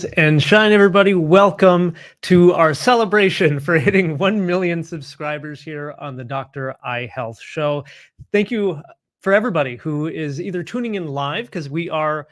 And shine, everybody. Welcome to our celebration for hitting 1 million subscribers here on the Dr. Eye Health Show. Thank you for everybody who is either tuning in live, because we are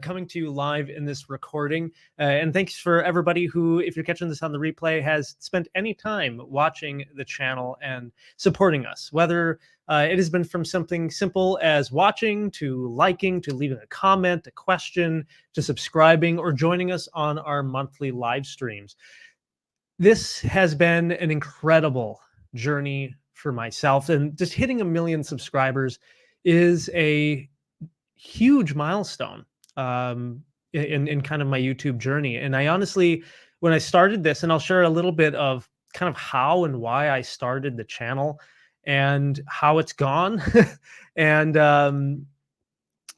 coming to you live in this recording. And thanks for everybody who, if you're catching this on the replay, has spent any time watching the channel and supporting us, whether it has been from something simple as watching, to liking, to leaving a comment, a question, to subscribing, or joining us on our monthly live streams. This has been an incredible journey for myself, and just hitting 1 million subscribers is a huge milestone in kind of my YouTube journey. And I honestly, when I started this, and I'll share a little bit of kind of how and why I started the channel and how it's gone. And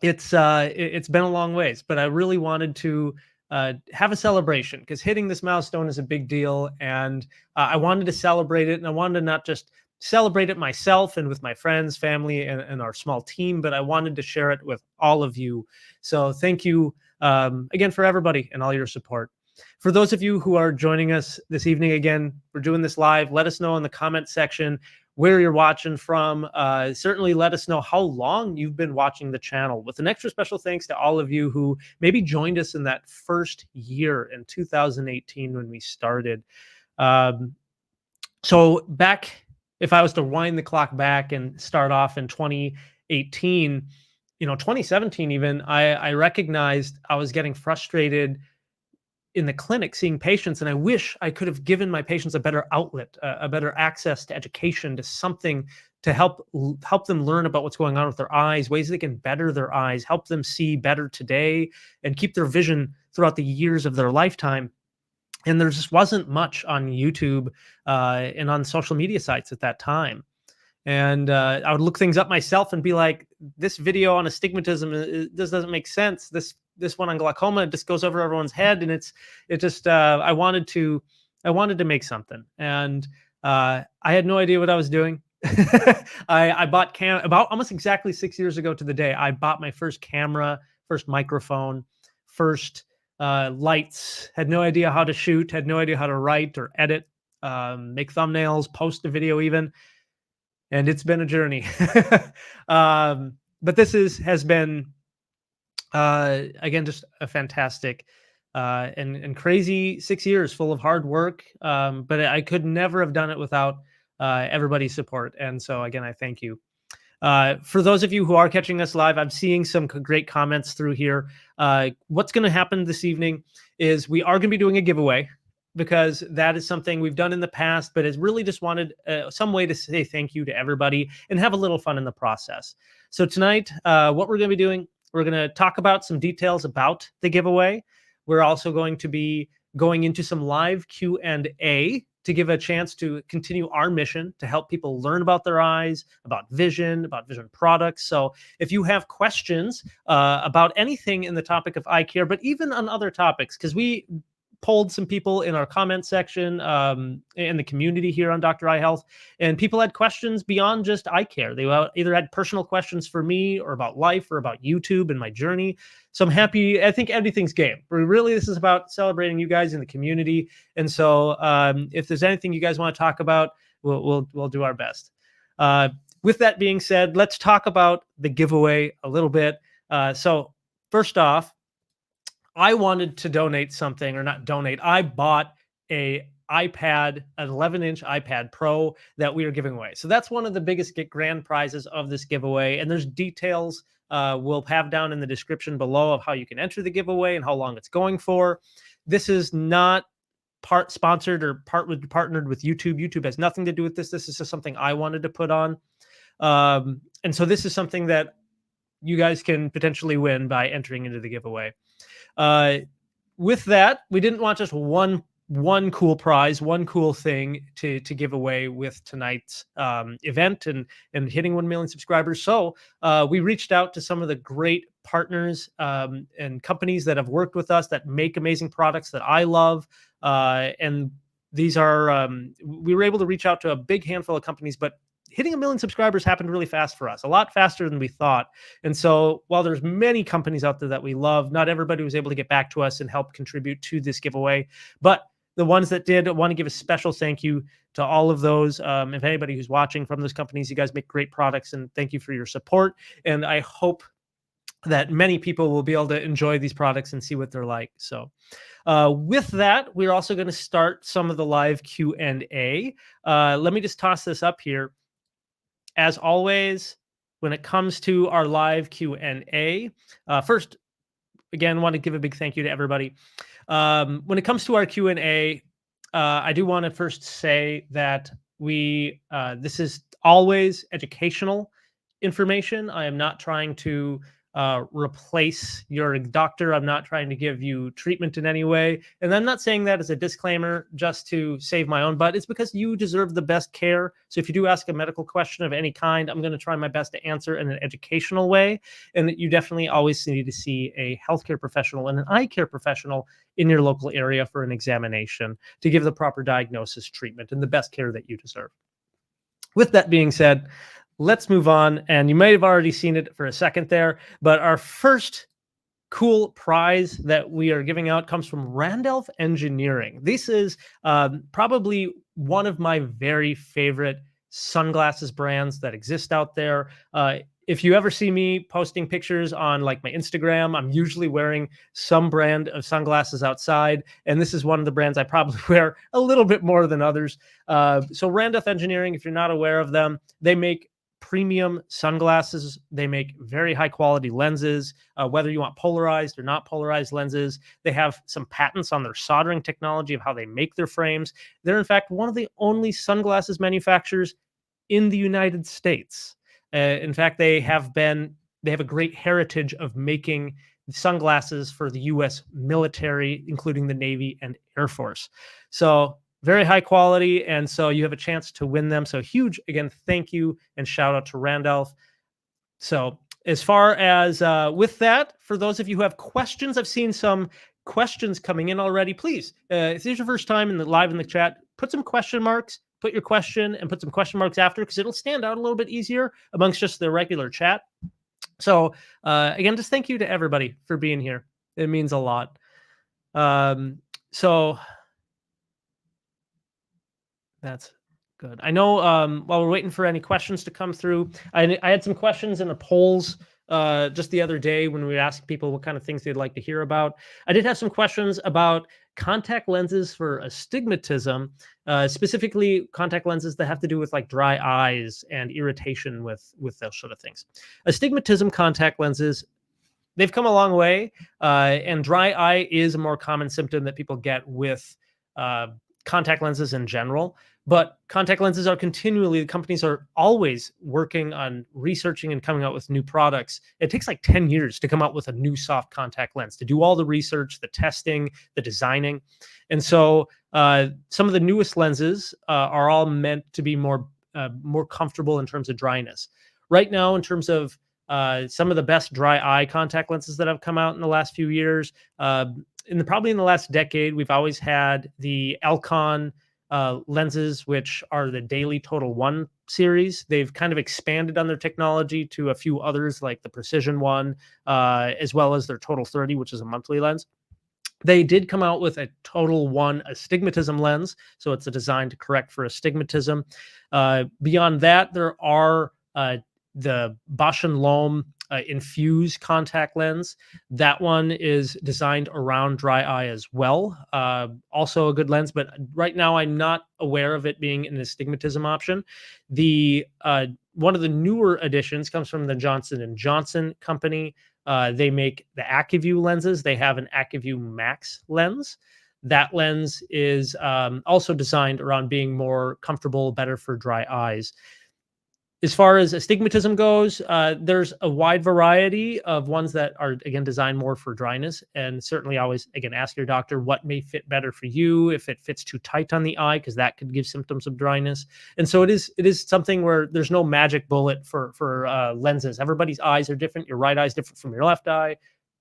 it's been a long ways, but I really wanted to have a celebration, because hitting this milestone is a big deal, and I wanted to celebrate it, and I wanted to not just celebrate it myself and with my friends, family, and our small team, but I wanted to share it with all of you. So thank you again for everybody and all your support. For those of you who are joining us this evening, again, we're doing this live. Let us know in the comment section where you're watching from. Certainly let us know how long you've been watching the channel, with an extra special thanks to all of you who maybe joined us in that first year in 2018 when we started. So back, if I was to wind the clock back and start off in 2018, 2017 even, I recognized I was getting frustrated in the clinic seeing patients, and I wish I could have given my patients a better outlet, a better access to education, to something to help them learn about what's going on with their eyes, ways they can better their eyes, help them see better today, and keep their vision throughout the years of their lifetime. And there just wasn't much on YouTube and on social media sites at that time. And I would look things up myself and be like, this video on astigmatism, this doesn't make sense. This one on glaucoma just goes over everyone's head, and I wanted to make something, and I had no idea what I was doing. I bought about almost exactly 6 years ago to the day. I bought my first camera, first microphone, first lights. Had no idea how to shoot, had no idea how to write or edit, make thumbnails, post a video even. And it's been a journey. But this has been again, just a fantastic and crazy 6 years full of hard work. But I could never have done it without everybody's support. And so again, I thank you. For those of you who are catching us live, I'm seeing some great comments through here. What's going to happen this evening is we are going to be doing a giveaway, because that is something we've done in the past, but it's really just wanted some way to say thank you to everybody and have a little fun in the process. So tonight, what we're going to be doing, we're going to talk about some details about the giveaway. We're also going to be going into some live Q&A to give a chance to continue our mission to help people learn about their eyes, about vision products. So if you have questions about anything in the topic of eye care, but even on other topics, because we polled some people in our comment section in the community here on Dr. Eye Health, and people had questions beyond just eye care. They either had personal questions for me, or about life, or about YouTube and my journey. So I'm happy. I think everything's game. Really, this is about celebrating you guys in the community. And so if there's anything you guys want to talk about, we'll do our best. With that being said, let's talk about the giveaway a little bit. So first off, I wanted to donate something, or not donate. I bought an 11-inch iPad Pro that we are giving away. So that's one of the biggest grand prizes of this giveaway. And there's details we'll have down in the description below of how you can enter the giveaway and how long it's going for. This is not part sponsored or partnered with YouTube. YouTube has nothing to do with this. This is just something I wanted to put on. And so this is something that you guys can potentially win by entering into the giveaway. With that, we didn't want just one cool prize, one cool thing to give away with tonight's event and hitting 1 million subscribers. So we reached out to some of the great partners and companies that have worked with us, that make amazing products that I love. And these are we were able to reach out to a big handful of companies, but hitting 1 million subscribers happened really fast for us, a lot faster than we thought. And so while there's many companies out there that we love, not everybody was able to get back to us and help contribute to this giveaway. But the ones that did, I want to give a special thank you to all of those. If anybody who's watching from those companies, you guys make great products, and thank you for your support. And I hope that many people will be able to enjoy these products and see what they're like. So with that, we're also going to start some of the live Q&A. Let me just toss this up here. As always, when it comes to our live Q&A, first, again, want to give a big thank you to everybody. When it comes to our Q&A, I do want to first say that this is always educational information. I am not trying to replace your doctor. I'm not trying to give you treatment in any way. And I'm not saying that as a disclaimer just to save my own butt. It's because you deserve the best care. So if you do ask a medical question of any kind, I'm going to try my best to answer in an educational way. And that you definitely always need to see a healthcare professional and an eye care professional in your local area for an examination to give the proper diagnosis, treatment, and the best care that you deserve. With that being said, let's move on. And you may have already seen it for a second there, but our first cool prize that we are giving out comes from Randolph Engineering. This is probably one of my very favorite sunglasses brands that exist out there. If you ever see me posting pictures on like my Instagram, I'm usually wearing some brand of sunglasses outside. And this is one of the brands I probably wear a little bit more than others. So Randolph Engineering, if you're not aware of them, they make premium sunglasses. They make very high quality lenses, whether you want polarized or not polarized lenses. They have some patents on their soldering technology of how they make their frames. They're in fact one of the only sunglasses manufacturers in the United States. In fact, they have a great heritage of making sunglasses for the U.S. military, including the Navy and Air Force. So very high quality, and so you have a chance to win them. So huge, again, thank you and shout out to Randolph. So as far as with that, for those of you who have questions, I've seen some questions coming in already. Please, if this is your first time live in the chat, put some question marks, put your question and put some question marks after, because it'll stand out a little bit easier amongst just the regular chat. So again, just thank you to everybody for being here. It means a lot. So that's good. I know while we're waiting for any questions to come through, I had some questions in the polls just the other day when we were asking people what kind of things they'd like to hear about. I did have some questions about contact lenses for astigmatism, specifically contact lenses that have to do with like dry eyes and irritation with those sort of things. Astigmatism contact lenses, they've come a long way, and dry eye is a more common symptom that people get with contact lenses in general. But contact lenses are the companies are always working on researching and coming out with new products. It takes like 10 years to come out with a new soft contact lens, to do all the research, the testing, the designing. And so some of the newest lenses are all meant to be more comfortable in terms of dryness. Right now, in terms of some of the best dry eye contact lenses that have come out in the last few years, probably in the last decade, we've always had the Alcon lenses, which are the Daily Total 1 series. They've kind of expanded on their technology to a few others, like the Precision 1, as well as their Total 30, which is a monthly lens. They did come out with a Total 1 astigmatism lens, so it's a design to correct for astigmatism. Beyond that, there are the Bausch & Lomb Infuse contact lens. That one is designed around dry eye as well. Also a good lens, but right now I'm not aware of it being an astigmatism option. One of the newer additions comes from the Johnson & Johnson company. They make the Acuvue lenses. They have an Acuvue Max lens. That lens is also designed around being more comfortable, better for dry eyes. As far as astigmatism goes, there's a wide variety of ones that are, again, designed more for dryness. And certainly always, again, ask your doctor what may fit better for you, if it fits too tight on the eye, because that could give symptoms of dryness. And so it is something where there's no magic bullet for lenses. Everybody's eyes are different. Your right eye is different from your left eye.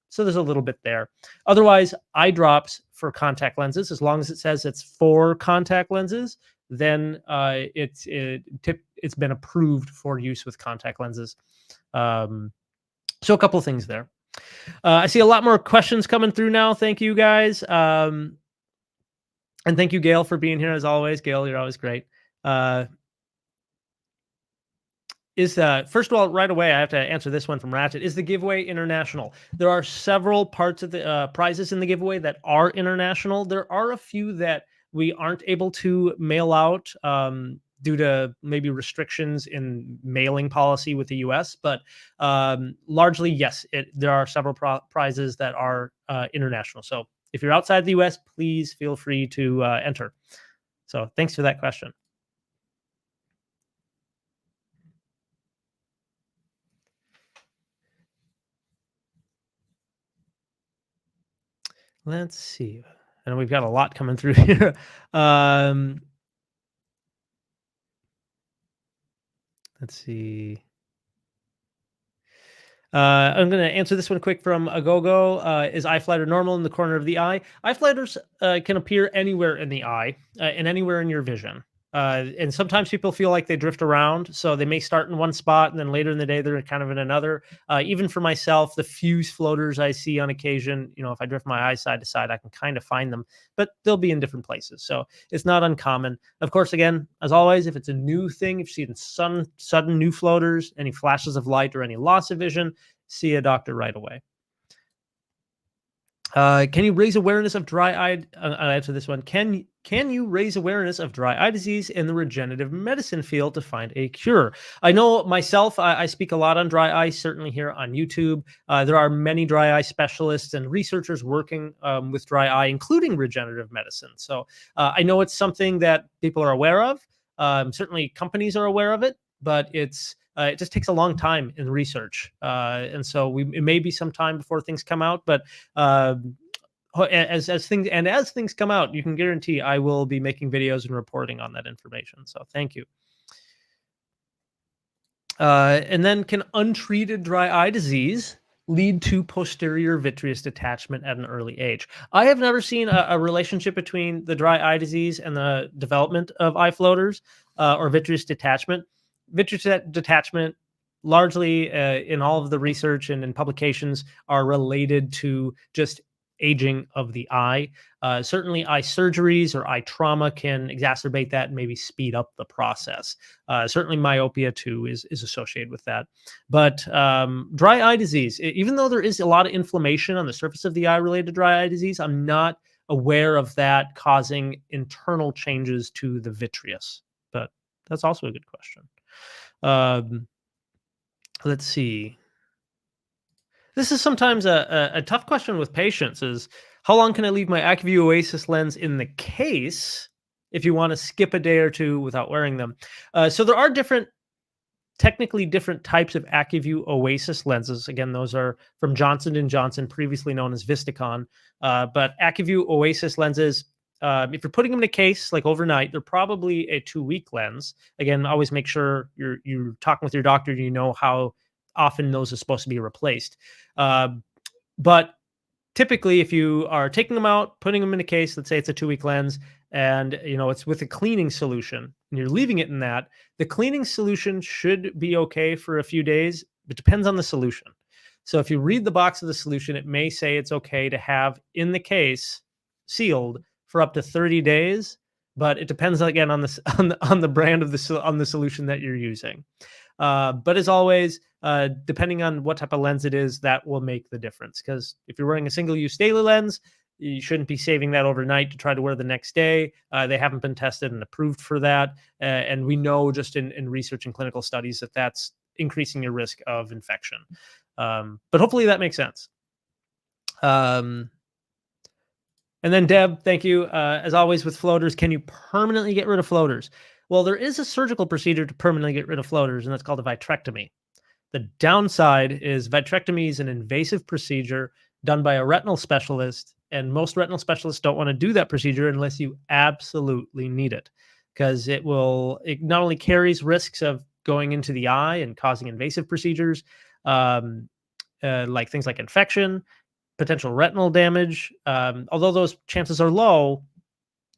So there's a little bit there. Otherwise, eye drops for contact lenses, as long as it says it's for contact lenses, then it's been approved for use with contact lenses. So a couple of things there. I see a lot more questions coming through now. Thank you guys. And thank you, Gail, for being here as always. Gail, you're always great. First of all, right away, I have to answer this one from Ratchet. Is the giveaway international? There are several parts of the prizes in the giveaway that are international. There are a few that we aren't able to mail out due to maybe restrictions in mailing policy with the US, but largely, yes, there are several prizes that are international. So if you're outside the US, please feel free to enter. So thanks for that question. Let's see. And we've got a lot coming through here. Let's see. I'm going to answer this one quick from Agogo. Is eye flighter normal in the corner of the eye? Eye flighters can appear anywhere in the eye and anywhere in your vision. And sometimes people feel like they drift around. So they may start in one spot and then later in the day, they're kind of in another. Even for myself, the fuse floaters I see on occasion, if I drift my eyes side to side, I can kind of find them, but they'll be in different places. So it's not uncommon. Of course, again, as always, if it's a new thing, if you're seeing sudden new floaters, any flashes of light or any loss of vision, see a doctor right away. Can you raise awareness of dry eye? I'll answer this one. Can you raise awareness of dry eye disease in the regenerative medicine field to find a cure? I know myself, I speak a lot on dry eye, certainly here on YouTube. There are many dry eye specialists and researchers working with dry eye, including regenerative medicine. So I know it's something that people are aware of. Certainly companies are aware of it, but it just takes a long time in research. And so it may be some time before things come out, but as things come out, you can guarantee I will be making videos and reporting on that information. So thank you. And then, can untreated dry eye disease lead to posterior vitreous detachment at an early age? I have never seen a relationship between the dry eye disease and the development of eye floaters or vitreous detachment. Vitreous detachment, largely in all of the research and in publications, are related to just aging of the eye. Certainly, eye surgeries or eye trauma can exacerbate that and maybe speed up the process. Certainly, myopia too is associated with that. But dry eye disease, even though there is a lot of inflammation on the surface of the eye related to dry eye disease, I'm not aware of that causing internal changes to the vitreous. But that's also a good question. Let's see. This is sometimes a tough question with patients is, how long can I leave my Acuvue Oasis lens in the case if you want to skip a day or two without wearing them? So there are technically different types of Acuvue Oasis lenses. Again, those are from Johnson & Johnson, previously known as Vistakon. But Acuvue Oasis lenses, if you're putting them in a case like overnight, they're probably a 2-week lens. Again, always make sure you're talking with your doctor. You know how often those are supposed to be replaced. But typically, if you are taking them out, putting them in a case, let's say it's a 2-week lens, and it's with a cleaning solution, and you're leaving it in that, the cleaning solution should be okay for a few days. It depends on the solution. So if you read the box of the solution, it may say it's okay to have in the case sealed for up to 30 days, but it depends again on the brand of the solution that you're using. But as always, depending on what type of lens it is, that will make the difference. Because if you're wearing a single-use daily lens, you shouldn't be saving that overnight to try to wear the next day. They haven't been tested and approved for that. And we know just in research and clinical studies that that's increasing your risk of infection. But hopefully that makes sense. And then Deb, thank you. As always with floaters, can you permanently get rid of floaters? Well, there is a surgical procedure to permanently get rid of floaters, and that's called a vitrectomy. The downside is vitrectomy is an invasive procedure done by a retinal specialist, and most retinal specialists don't want to do that procedure unless you absolutely need it, because it not only carries risks of going into the eye and causing invasive procedures, like things like infection, potential retinal damage. Although those chances are low,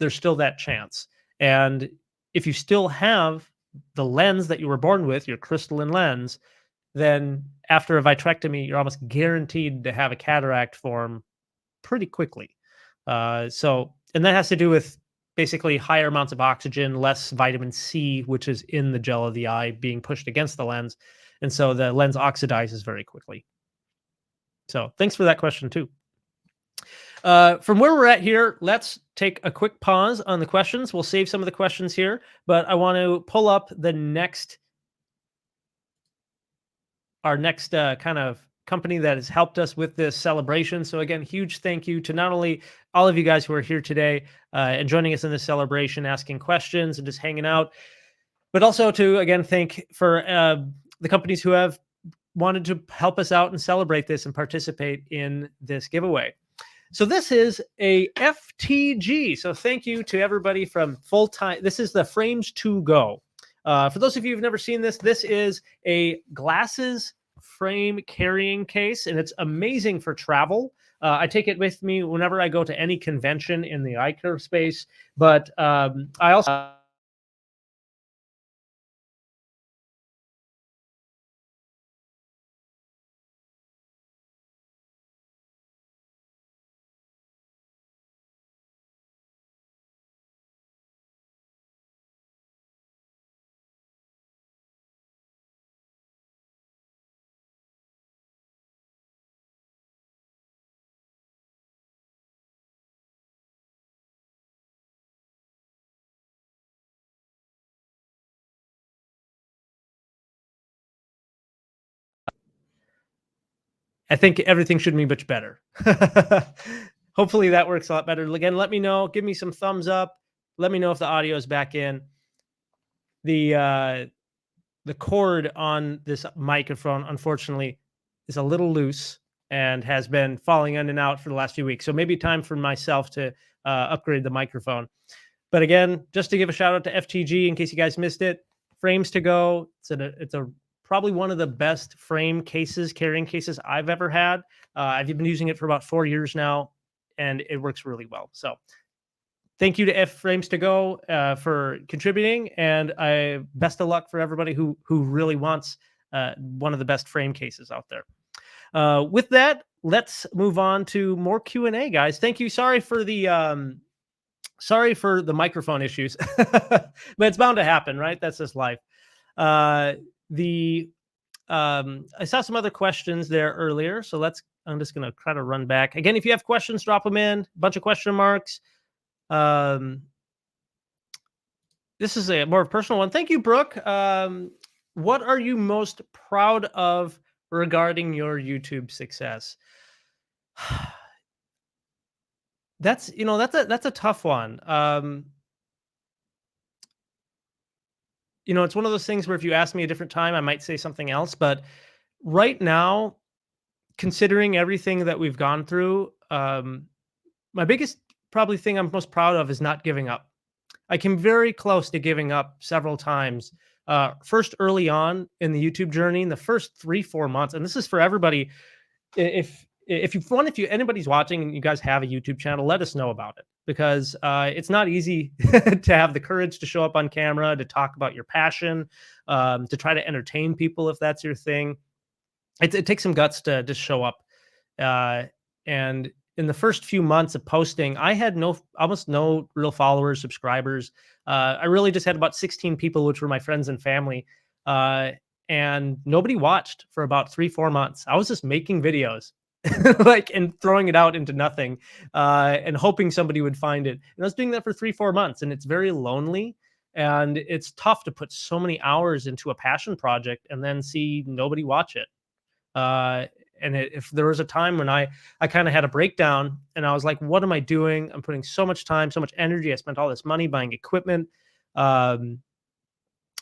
there's still that chance. And if you still have the lens that you were born with, your crystalline lens, then after a vitrectomy, you're almost guaranteed to have a cataract form pretty quickly. And that has to do with basically higher amounts of oxygen, less vitamin C, which is in the gel of the eye, being pushed against the lens. And so the lens oxidizes very quickly. So thanks for that question, too. From where we're at here, let's take a quick pause on the questions. We'll save some of the questions here, but I want to pull up our next kind of company that has helped us with this celebration. So again, huge thank you to not only all of you guys who are here today and joining us in this celebration, asking questions and just hanging out, but also to, again, thank for the companies who have wanted to help us out and celebrate this and participate in this giveaway. So this is a FTG. So thank you to everybody from Full Time. This is the Frames to Go. For those of you who've never seen this, this is a glasses frame carrying case, and it's amazing for travel. I take it with me whenever I go to any convention in the eye care space, but I also I think everything should be much better. Hopefully that works a lot better. Again, let me know. Give me some thumbs up. Let me know if the audio is back in. The cord on this microphone, unfortunately, is a little loose and has been falling in and out for the last few weeks. So maybe time for myself to upgrade the microphone. But again, just to give a shout out to FTG in case you guys missed it, Frames to Go. It's a probably one of the best frame cases, carrying cases I've ever had. I've been using it for about 4 years now, and it works really well. So thank you to Frames to Go for contributing, and best of luck for everybody who really wants one of the best frame cases out there. With that, let's move on to more Q&A, guys. Thank you. Sorry for the microphone issues, but it's bound to happen, right? That's just life. I saw some other questions there earlier, so I'm just going to try to run back. Again, if you have questions, drop them in. A bunch of question marks. This is a more personal one. Thank you, Brooke. What are you most proud of regarding your YouTube success? That's a tough one. It's one of those things where if you ask me a different time, I might say something else. But right now, considering everything that we've gone through, my biggest probably thing I'm most proud of is not giving up. I came very close to giving up several times. First, early on in the YouTube journey, in the first 3-4 months, and this is for everybody. If anybody's watching and you guys have a YouTube channel, let us know about it, because it's not easy to have the courage to show up on camera, to talk about your passion, to try to entertain people if that's your thing. It takes some guts to just show up. And in the first few months of posting, I had almost no real followers, subscribers. I really just had about 16 people, which were my friends and family. And nobody watched for about 3-4 months. I was just making videos and throwing it out into nothing, and hoping somebody would find it. And I was doing that for 3-4 months, and it's very lonely, and it's tough to put so many hours into a passion project and then see nobody watch it. If there was a time when I kind of had a breakdown and I was like, what am I doing? I'm putting so much time, so much energy. I spent all this money buying equipment. I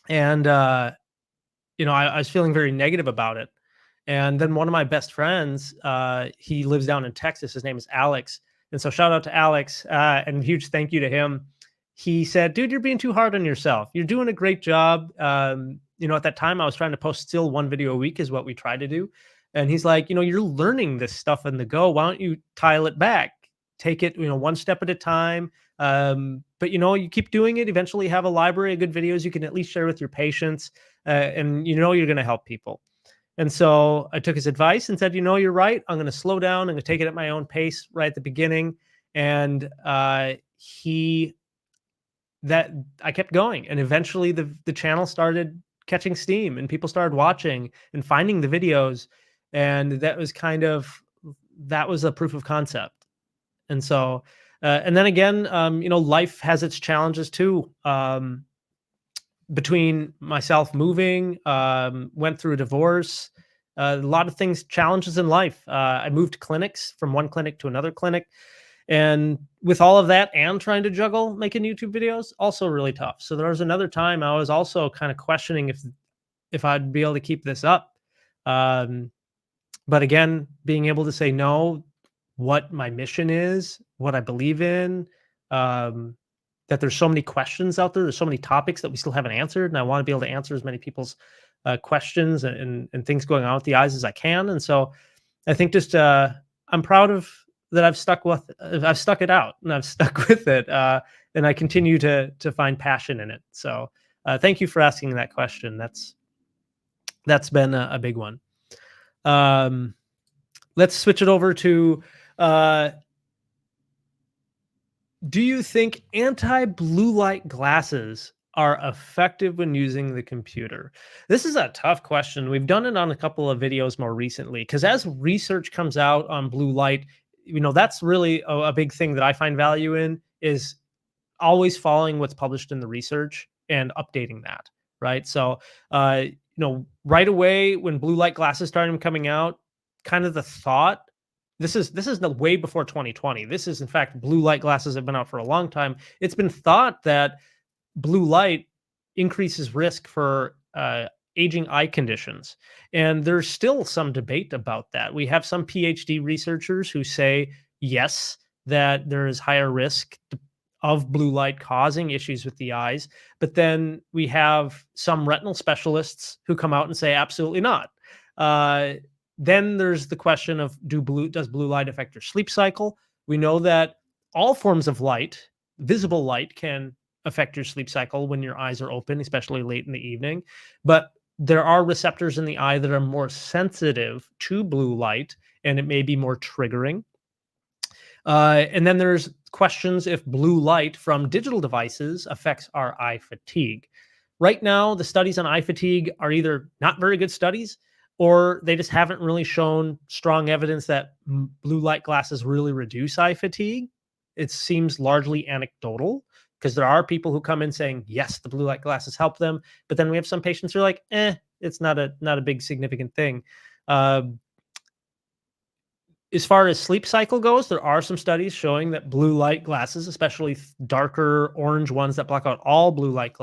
was feeling very negative about it. And then one of my best friends, he lives down in Texas. His name is Alex. And so shout out to Alex, and huge thank you to him. He said, dude, you're being too hard on yourself. You're doing a great job. At that time I was trying to post still 1 video a week is what we try to do. And he's like, you're learning this stuff on the go. Why don't you dial it back? take it, one step at a time. But you keep doing it. Eventually, you have a library of good videos you can at least share with your patients, and you're going to help people. And so I took his advice and said, you're right. I'm going to slow down. I'm going to take it at my own pace right at the beginning. And that I kept going, and eventually the channel started catching steam, and people started watching and finding the videos, and that was a proof of concept. And so, and then again, life has its challenges too. Between myself moving, went through a divorce, a lot of things, challenges in life. I moved clinics from one clinic to another clinic. And with all of that and trying to juggle making YouTube videos, also really tough. So there was another time I was also kind of questioning if I'd be able to keep this up. But again, being able to say no, what my mission is, what I believe in, that there's so many questions out there, there's so many topics that we still haven't answered, and I want to be able to answer as many people's questions and things going on with the eyes as I can. And so I think just I'm proud of that. I've stuck it out, and I've stuck with it, and I continue to find passion in it. So thank you for asking that question. That's been a big one. Let's switch it over to do you think anti-blue light glasses are effective when using the computer? This is a tough question. We've done it on a couple of videos more recently, because as research comes out on blue light, that's really a big thing that I find value in, is always following what's published in the research and updating that, right? So, right away when blue light glasses started coming out, kind of the thought, this is way before 2020. This is, in fact, blue light glasses have been out for a long time. It's been thought that blue light increases risk for aging eye conditions. And there's still some debate about that. We have some PhD researchers who say, yes, that there is higher risk of blue light causing issues with the eyes. But then we have some retinal specialists who come out and say, absolutely not. Then there's the question of does blue light affect your sleep cycle? We know that all forms of light, visible light, can affect your sleep cycle when your eyes are open, especially late in the evening. But there are receptors in the eye that are more sensitive to blue light, and it may be more triggering. And then there's questions if blue light from digital devices affects our eye fatigue. Right now, the studies on eye fatigue are either not very good studies, or they just haven't really shown strong evidence that blue light glasses really reduce eye fatigue. It seems largely anecdotal, because there are people who come in saying, yes, the blue light glasses help them. But then we have some patients who are like, it's not a big significant thing. As far as sleep cycle goes, there are some studies showing that blue light glasses, especially darker orange ones that block out all blue light,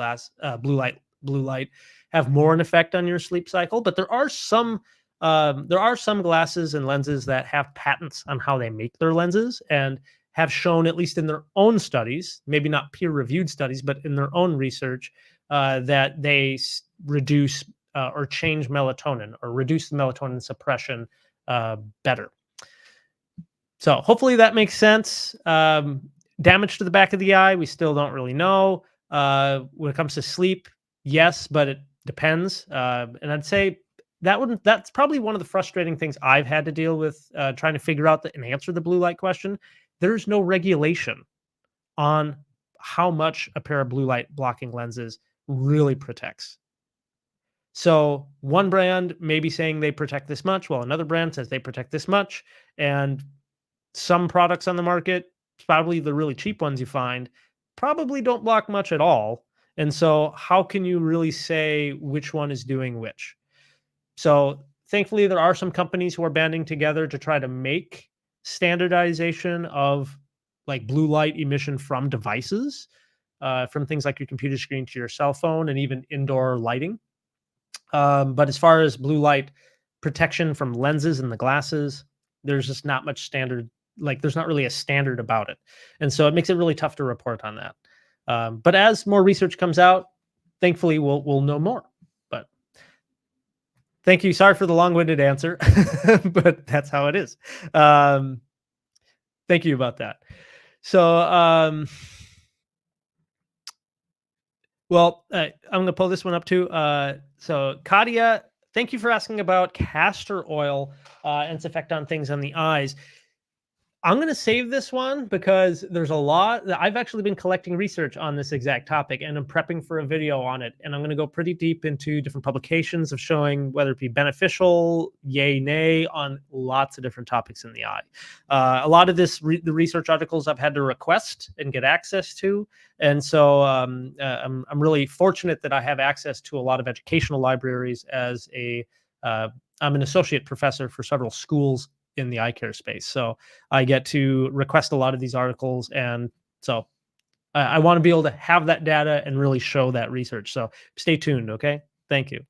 have more an effect on your sleep cycle. But there are some glasses and lenses that have patents on how they make their lenses, and have shown, at least in their own studies, maybe not peer-reviewed studies, but in their own research, that they reduce or change melatonin, or reduce the melatonin suppression better. So hopefully that makes sense. Damage to the back of the eye, we still don't really know. When it comes to sleep, yes, but it depends. And I'd say that's probably one of the frustrating things I've had to deal with, trying to figure out and answer the blue light question. There's no regulation on how much a pair of blue light blocking lenses really protects. So one brand may be saying they protect this much, while another brand says they protect this much. And some products on the market, probably the really cheap ones you find, probably don't block much at all. And so how can you really say which one is doing which? So thankfully, there are some companies who are banding together to try to make standardization of like blue light emission from devices, from things like your computer screen to your cell phone, and even indoor lighting. But as far as blue light protection from lenses and the glasses, there's just not much standard. Like, there's not really a standard about it. And so it makes it really tough to report on that. But as more research comes out, thankfully we'll know more. But thank you. Sorry for the long-winded answer, but that's how it is. Thank you about that. So, well, I'm going to pull this one up too. So, Kadia, thank you for asking about castor oil and its effect on things on the eyes. I'm going to save this one because there's a lot that I've actually been collecting research on this exact topic, and I'm prepping for a video on it. And I'm going to go pretty deep into different publications of showing whether it be beneficial, yay, nay, on lots of different topics in the eye. A lot of this, the research articles I've had to request and get access to. And so I'm really fortunate that I have access to a lot of educational libraries as I'm an associate professor for several schools in the eye care space. So I get to request a lot of these articles. And so I want to be able to have that data and really show that research. So stay tuned. Okay. Thank you.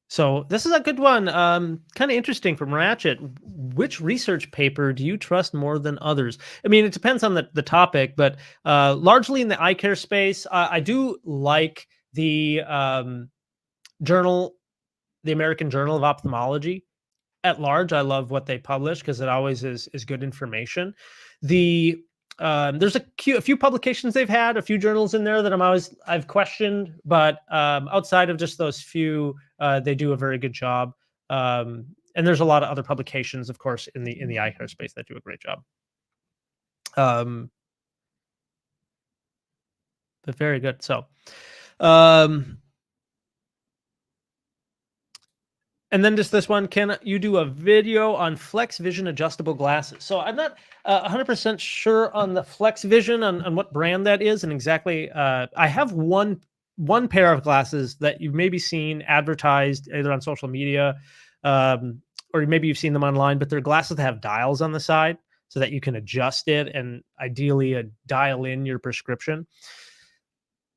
So this is a good one. Kind of interesting from Ratchet. Which research paper do you trust more than others? I mean, it depends on the topic, but largely in the eye care space, I do like the journal, the American Journal of Ophthalmology. At large, I love what they publish because it always is good information. There's a few publications they've had, a few journals in there that I've questioned, but outside of just those few, they do a very good job. And there's a lot of other publications, of course, in the eye care space that do a great job. But very good. So, and then just this one, can you do a video on Flex Vision adjustable glasses? So I'm not 100% sure on the Flex Vision, on what brand that is and exactly. I have one pair of glasses that you've maybe seen advertised either on social media or maybe you've seen them online, but they're glasses that have dials on the side so that you can adjust it and ideally dial in your prescription.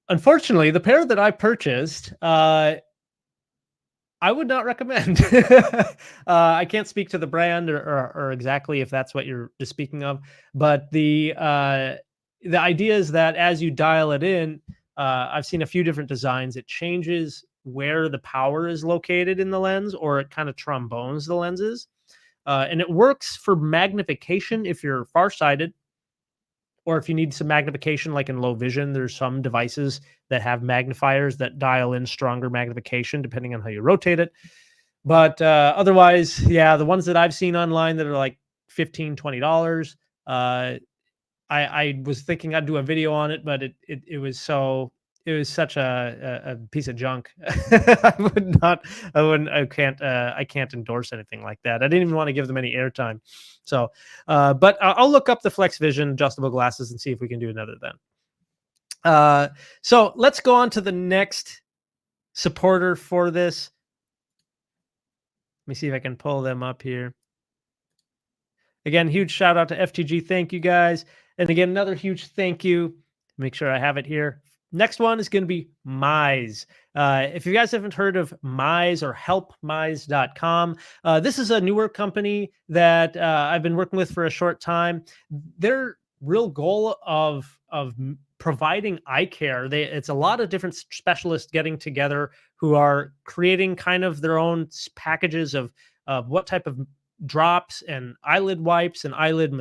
Unfortunately, the pair that I purchased, I would not recommend. I can't speak to the brand or exactly if that's what you're just speaking of, but the idea is that as you dial it in, I've seen a few different designs. It changes where the power is located in the lens, or it kind of trombones the lenses, and it works for magnification if you're farsighted, or if you need some magnification, like in low vision. There's some devices that have magnifiers that dial in stronger magnification depending on how you rotate it. But otherwise, yeah, the ones that I've seen online that are like $15, $20, I was thinking I'd do a video on it, but it was such a piece of junk. I can't endorse anything like that. I didn't even want to give them any airtime. So, but I'll look up the Flex Vision adjustable glasses and see if we can do another then. So let's go on to the next supporter for this. Let me see if I can pull them up here. Again, huge shout out to FTG. Thank you guys. And again, another huge thank you. Make sure I have it here. Next one is going to be Mize. If you guys haven't heard of Mize or helpmize.com, this is a newer company that I've been working with for a short time. Their real goal of providing eye care, it's a lot of different specialists getting together who are creating kind of their own packages of what type of drops and eyelid wipes and eyelid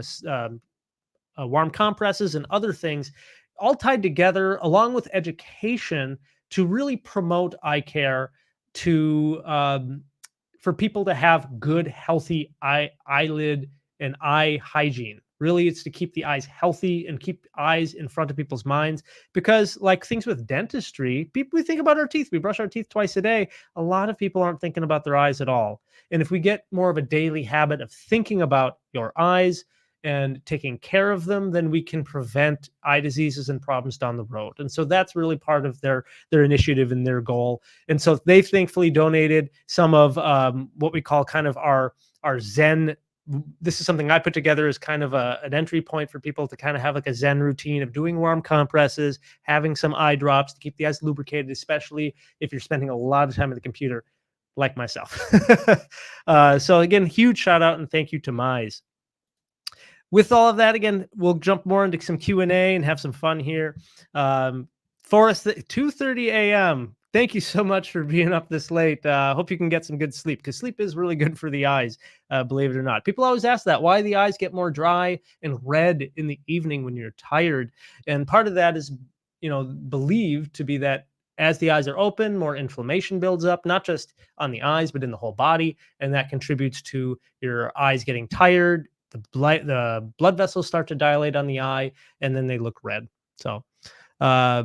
warm compresses and other things, all tied together along with education to really promote eye care to for people to have good, healthy eyelid and eye hygiene. Really, it's to keep the eyes healthy and keep eyes in front of people's minds, because like things with dentistry, we think about our teeth. We brush our teeth twice a day. A lot of people aren't thinking about their eyes at all. And if we get more of a daily habit of thinking about your eyes and taking care of them, then we can prevent eye diseases and problems down the road. And so that's really part of their initiative and their goal. And so they've thankfully donated some of what we call kind of our Zen. This is something I put together as kind of an entry point for people to kind of have like a Zen routine of doing warm compresses, having some eye drops to keep the eyes lubricated, especially if you're spending a lot of time at the computer like myself. So again, huge shout out and thank you to Mize. With all of that, again, we'll jump more into some Q&A and have some fun here. Forrest, 2:30 a.m. Thank you so much for being up this late. Hope you can get some good sleep, because sleep is really good for the eyes, believe it or not. People always ask that, why the eyes get more dry and red in the evening when you're tired. And part of that is, believed to be that as the eyes are open, more inflammation builds up, not just on the eyes, but in the whole body. And that contributes to your eyes getting tired. The blood vessels start to dilate on the eye, and then they look red. So, uh,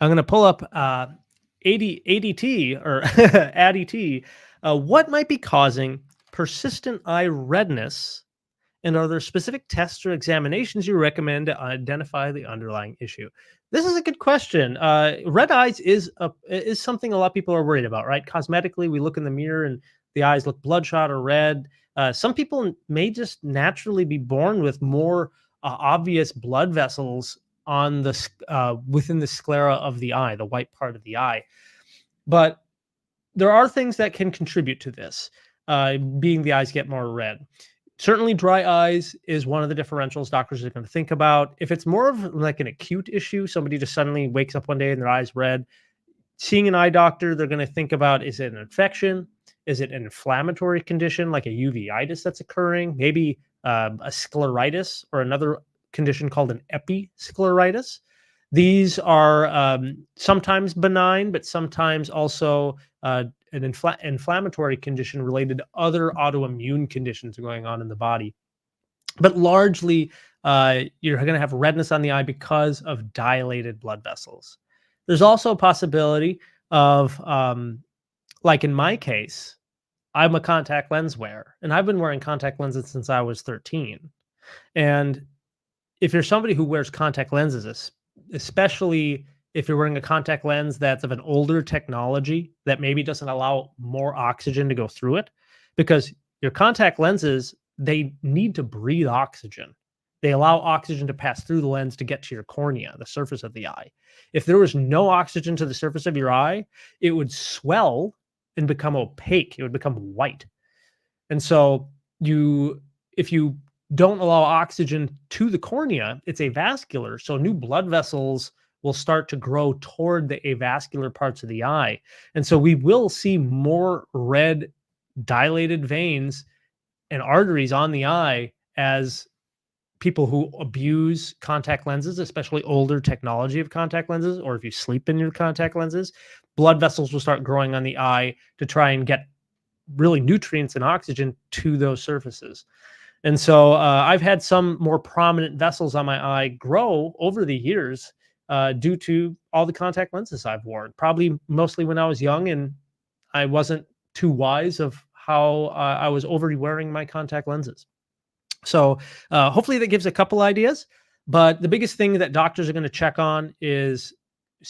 I'm going to pull up ADT or ADT. What might be causing persistent eye redness? And are there specific tests or examinations you recommend to identify the underlying issue? This is a good question. Red eyes is something a lot of people are worried about, right? Cosmetically, we look in the mirror and the eyes look bloodshot or red. Some people may just naturally be born with more obvious blood vessels on the within the sclera of the eye, the white part of the eye. But there are things that can contribute to this, being the eyes get more red. Certainly, dry eyes is one of the differentials doctors are going to think about. If it's more of like an acute issue, somebody just suddenly wakes up one day and their eyes red, seeing an eye doctor, they're going to think about, is it an infection? Is it an inflammatory condition like a uveitis that's occurring? Maybe a scleritis or another condition called an episcleritis. These are sometimes benign, but sometimes also an inflammatory condition related to other autoimmune conditions going on in the body. But largely, you're going to have redness on the eye because of dilated blood vessels. There's also a possibility of, like in my case, I'm a contact lens wearer, and I've been wearing contact lenses since I was 13. And if you're somebody who wears contact lenses, especially if you're wearing a contact lens that's of an older technology that maybe doesn't allow more oxygen to go through it, because your contact lenses, they need to breathe oxygen. They allow oxygen to pass through the lens to get to your cornea, the surface of the eye. If there was no oxygen to the surface of your eye, it would swell and become opaque. It would become white. And so if you don't allow oxygen to the cornea, it's avascular. So new blood vessels will start to grow toward the avascular parts of the eye. And so we will see more red dilated veins and arteries on the eye as people who abuse contact lenses, especially older technology of contact lenses, or if you sleep in your contact lenses, blood vessels will start growing on the eye to try and get really nutrients and oxygen to those surfaces. And so I've had some more prominent vessels on my eye grow over the years due to all the contact lenses I've worn, probably mostly when I was young and I wasn't too wise of how I was over wearing my contact lenses. So hopefully that gives a couple ideas. But the biggest thing that doctors are going to check on is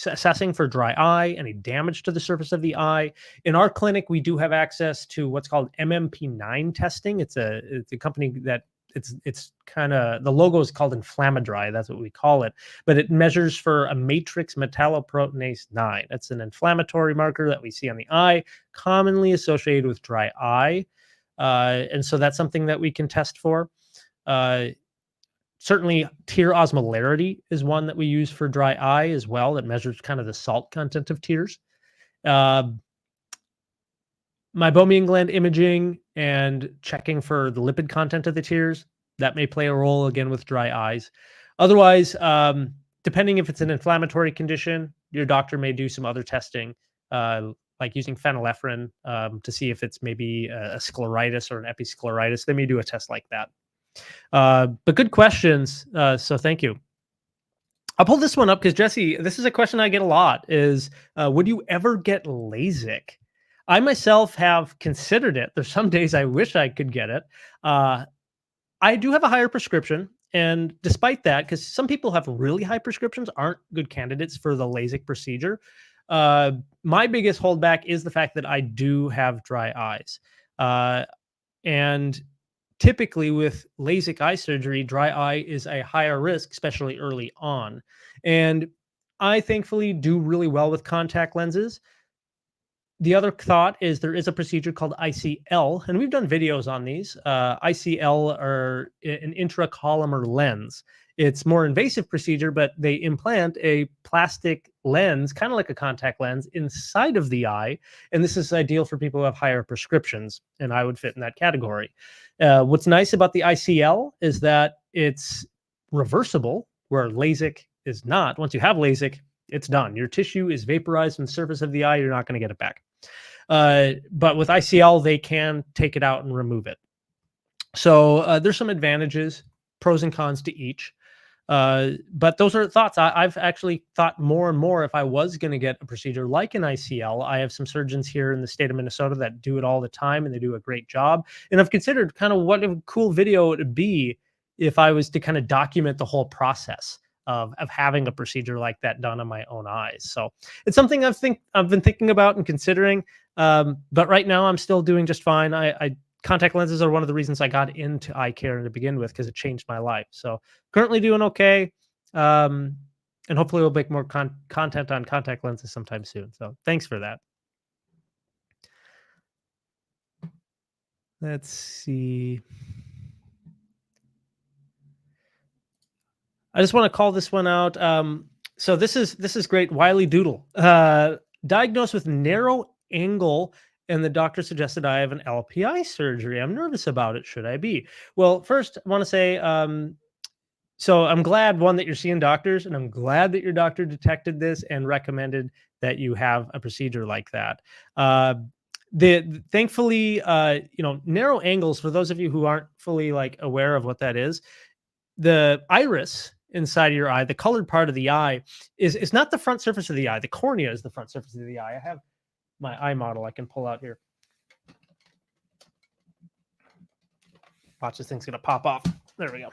assessing for dry eye, any damage to the surface of the eye. In our clinic, we do have access to what's called MMP9 testing. It's a company that it's kind of, the logo is called Inflamadry. That's what we call it. But it measures for a matrix metalloproteinase 9. That's an inflammatory marker that we see on the eye, commonly associated with dry eye. And so that's something that we can test for. Certainly, tear osmolarity is one that we use for dry eye as well. That measures kind of the salt content of tears. Meibomian gland imaging and checking for the lipid content of the tears, that may play a role again with dry eyes. Otherwise, depending if it's an inflammatory condition, your doctor may do some other testing, like using phenylephrine to see if it's maybe a scleritis or an episcleritis. They may do a test like that. But good questions. So thank you. I'll pull this one up because, Jesse, this is a question I get a lot is, would you ever get LASIK? I myself have considered it. There's some days I wish I could get it. I do have a higher prescription. And despite that, because some people have really high prescriptions, aren't good candidates for the LASIK procedure. My biggest holdback is the fact that I do have dry eyes. And typically with LASIK eye surgery, dry eye is a higher risk, especially early on. And I thankfully do really well with contact lenses. The other thought is there is a procedure called ICL, and we've done videos on these. ICL are an intracolumnar lens. It's more invasive procedure, but they implant a plastic lens, kind of like a contact lens, inside of the eye. And this is ideal for people who have higher prescriptions, and I would fit in that category. What's nice about the ICL is that it's reversible, where LASIK is not. Once you have LASIK, it's done. Your tissue is vaporized from the surface of the eye. You're not going to get it back. But with ICL, they can take it out and remove it. So there's some advantages, pros and cons to each. But those are thoughts. I've actually thought more and more if I was going to get a procedure like an ICL. I have some surgeons here in the state of Minnesota that do it all the time, and they do a great job. And I've considered kind of what a cool video it would be if I was to kind of document the whole process of having a procedure like that done on my own eyes. So it's something I've been thinking about and considering. But right now I'm still doing just fine. I contact lenses are one of the reasons I got into eye care to begin with, because it changed my life. So currently doing okay. And hopefully we'll make more content on contact lenses sometime soon. So thanks for that. Let's see. I just want to call this one out. So this is great. Wiley Doodle, diagnosed with narrow angle, and the doctor suggested I have an LPI surgery. I'm nervous about it. Should I be? Well, first I want to say, so I'm glad, one, that you're seeing doctors, and I'm glad that your doctor detected this and recommended that you have a procedure like that. Thankfully, narrow angles, for those of you who aren't fully aware of what that is, the iris inside of your eye, the colored part of the eye, is not the front surface of the eye. The cornea is the front surface of the eye. I have my eye model I can pull out here. Watch, this thing's gonna pop off. There we go.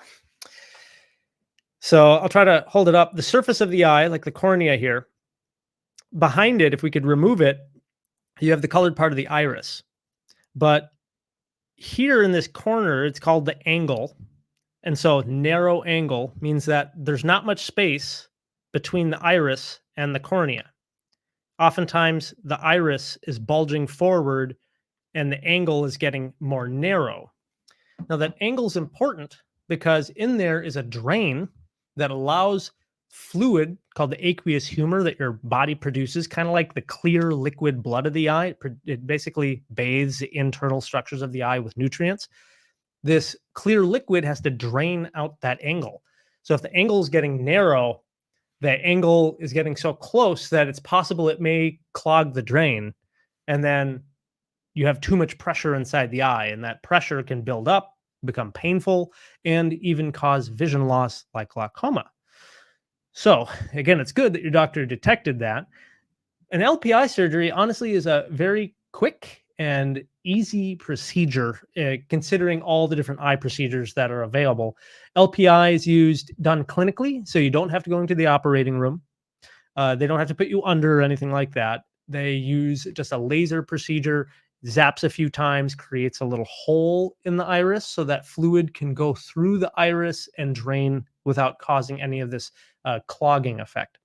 So I'll try to hold it up. The surface of the eye, like the cornea here, behind it, if we could remove it, you have the colored part of the iris. But here in this corner, it's called the angle. And so narrow angle means that there's not much space between the iris and the cornea. Oftentimes, the iris is bulging forward and the angle is getting more narrow. Now, that angle is important because in there is a drain that allows fluid called the aqueous humor that your body produces, kind of like the clear liquid blood of the eye. It basically bathes the internal structures of the eye with nutrients. This clear liquid has to drain out that angle. So if the angle is getting narrow, the angle is getting so close that it's possible it may clog the drain. And then you have too much pressure inside the eye, and that pressure can build up, become painful, and even cause vision loss like glaucoma. So again, it's good that your doctor detected that. An LPI surgery, honestly, is a very quick and easy procedure, considering all the different eye procedures that are available. LPI is done clinically, so you don't have to go into the operating room. They don't have to put you under or anything like that. They use just a laser procedure, zaps a few times, creates a little hole in the iris so that fluid can go through the iris and drain without causing any of this clogging effect.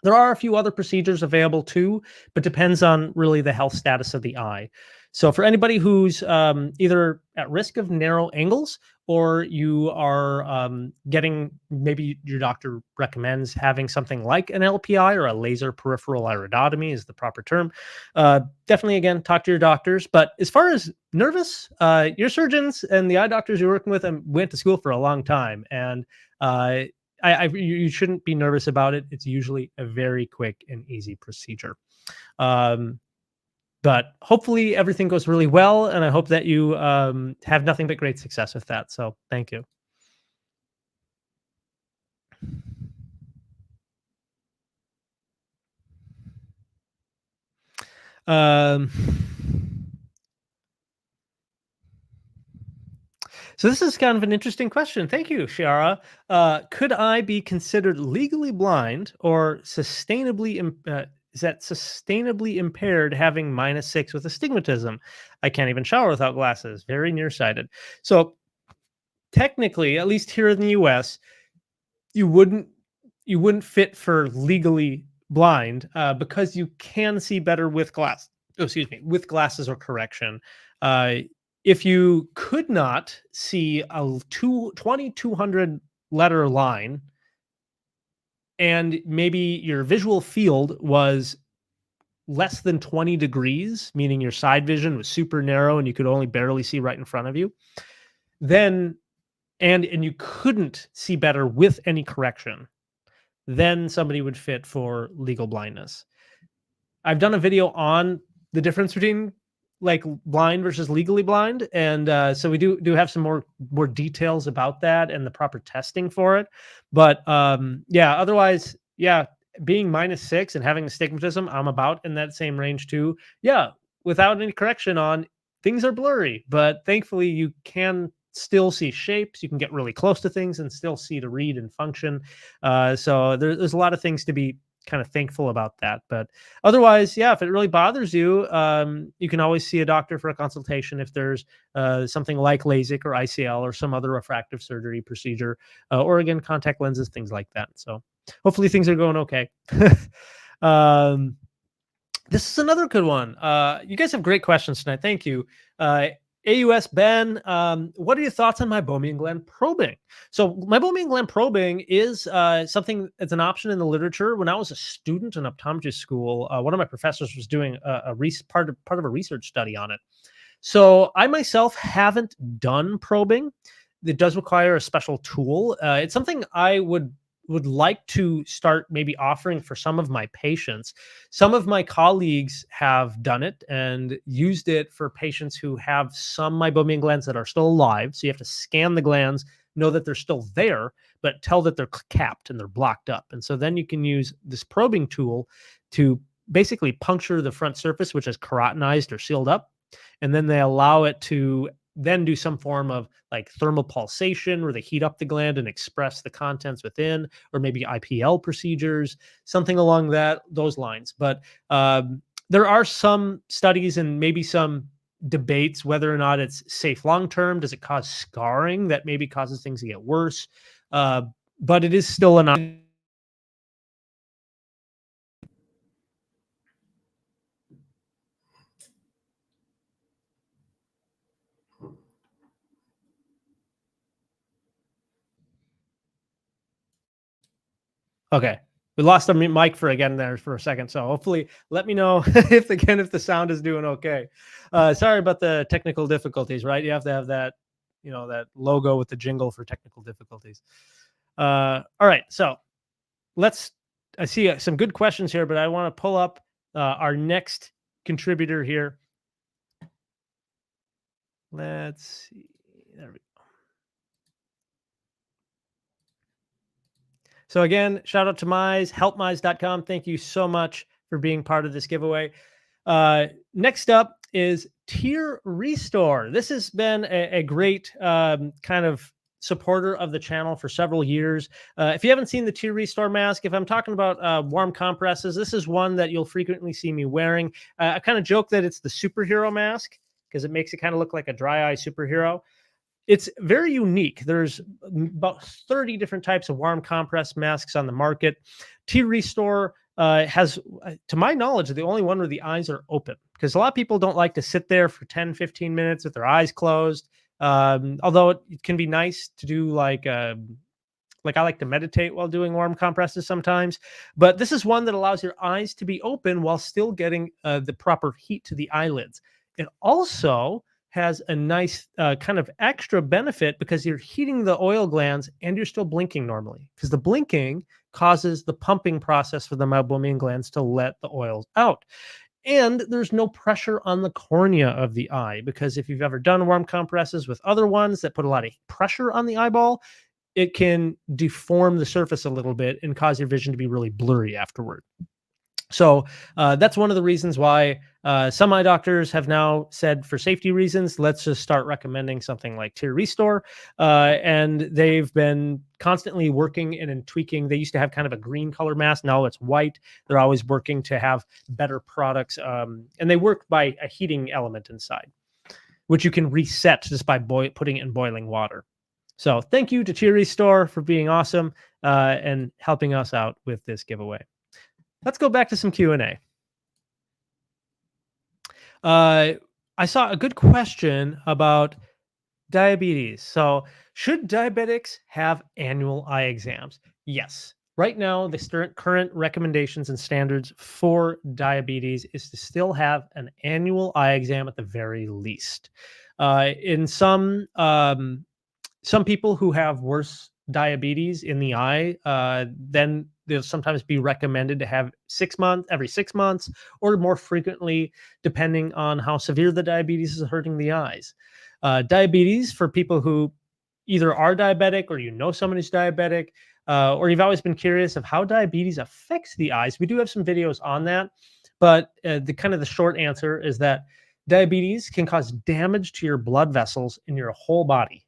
There are a few other procedures available too, but depends on really the health status of the eye. So for anybody who's either at risk of narrow angles, or you are maybe your doctor recommends having something like an LPI or a laser peripheral iridotomy is the proper term. Definitely, again, talk to your doctors. But as far as nervous, your surgeons and the eye doctors you're working with went to school for a long time, and you shouldn't be nervous about it. It's usually a very quick and easy procedure. But hopefully everything goes really well, and I hope that you have nothing but great success with that. So thank you. So this is kind of an interesting question. Thank you, Shiara. Could I be considered legally blind or sustainably impaired having -6 with astigmatism? I can't even shower without glasses. Very nearsighted. So technically, at least here in the US, you wouldn't fit for legally blind because you can see better with with glasses or correction. If you could not see a 2200 letter line, and maybe your visual field was less than 20 degrees, meaning your side vision was super narrow and you could only barely see right in front of you, then and you couldn't see better with any correction, then somebody would fit for legal blindness. I've done a video on the difference between like blind versus legally blind, and so we do have some more details about that and the proper testing for it. But yeah, otherwise, yeah, being -6 and having astigmatism, I'm about in that same range too. Yeah, without any correction on, things are blurry, but thankfully you can still see shapes. You can get really close to things and still see to read and function. So there's a lot of things to be kind of thankful about that. But otherwise, yeah, if it really bothers you, you can always see a doctor for a consultation if there's something like LASIK or ICL or some other refractive surgery procedure, or again, contact lenses, things like that. So hopefully things are going okay. um, this is another good one. You guys have great questions tonight. Thank you. AUS Ben, what are your thoughts on meibomian gland probing? So meibomian gland probing is something that's an option in the literature. When I was a student in optometry school, one of my professors was doing part of a research study on it. So I myself haven't done probing. It does require a special tool. It's something I would like to start maybe offering for some of my patients. Some of my colleagues have done it and used it for patients who have some meibomian glands that are still alive. So you have to scan the glands, know that they're still there, but tell that they're capped and they're blocked up. And so then you can use this probing tool to basically puncture the front surface, which is keratinized or sealed up. And then they allow it to then do some form of like thermal pulsation where they heat up the gland and express the contents within, or maybe IPL procedures, something along those lines. But there are some studies and maybe some debates whether or not it's safe long term. Does it cause scarring that maybe causes things to get worse? But it is still an option. Okay. We lost our mic for a second. So hopefully let me know if the sound is doing okay. Sorry about the technical difficulties, right? You have to have that, that logo with the jingle for technical difficulties. All right. So I see some good questions here, but I want to pull up our next contributor here. Let's see. There we go. So again, shout out to Mize, helpmize.com. Thank you so much for being part of this giveaway. Next up is TRestore. This has been a great kind of supporter of the channel for several years. If you haven't seen the TRestore mask, if I'm talking about warm compresses, this is one that you'll frequently see me wearing. I kind of joke that it's the superhero mask because it makes it kind of look like a dry eye superhero. It's very unique. There's about 30 different types of warm compress masks on the market. TRestore has, to my knowledge, the only one where the eyes are open, because a lot of people don't like to sit there for 10, 15 minutes with their eyes closed. Although it can be nice to do like I like to meditate while doing warm compresses sometimes. But this is one that allows your eyes to be open while still getting the proper heat to the eyelids. It also has a nice kind of extra benefit because you're heating the oil glands and you're still blinking normally, because the blinking causes the pumping process for the meibomian glands to let the oils out. And there's no pressure on the cornea of the eye, because if you've ever done warm compresses with other ones that put a lot of pressure on the eyeball, it can deform the surface a little bit and cause your vision to be really blurry afterward. So that's one of the reasons why some eye doctors have now said, for safety reasons, let's just start recommending something like TRestore. And they've been constantly working and tweaking. They used to have kind of a green color mask. Now it's white. They're always working to have better products. And they work by a heating element inside, which you can reset just by putting it in boiling water. So thank you to TRestore for being awesome and helping us out with this giveaway. Let's go back to some Q&A. I saw a good question about Diabetes. So, should diabetics have annual eye exams? Yes. Right now, the current recommendations and standards for diabetes is to still have an annual eye exam at the very least. In some people who have worse diabetes in the eye, then they'll sometimes be recommended to have every 6 months, or more frequently, depending on how severe the diabetes is hurting the eyes. Diabetes for people who either are diabetic or you know someone who's diabetic, or you've always been curious of how diabetes affects the eyes. We do have some videos on that, but the short answer is that diabetes can cause damage to your blood vessels in your whole body.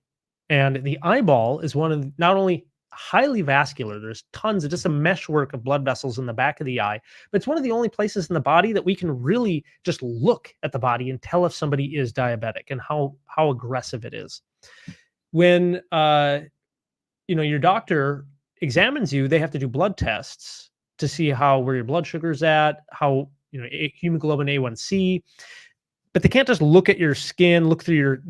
And the eyeball is one of not only highly vascular, there's tons of just a meshwork of blood vessels in the back of the eye, but it's one of the only places in the body that we can really just look at the body and tell if somebody is diabetic and how aggressive it is. When your doctor examines you, they have to do blood tests to see where your blood sugar's at, how hemoglobin A1C, but they can't just look at your skin, look through your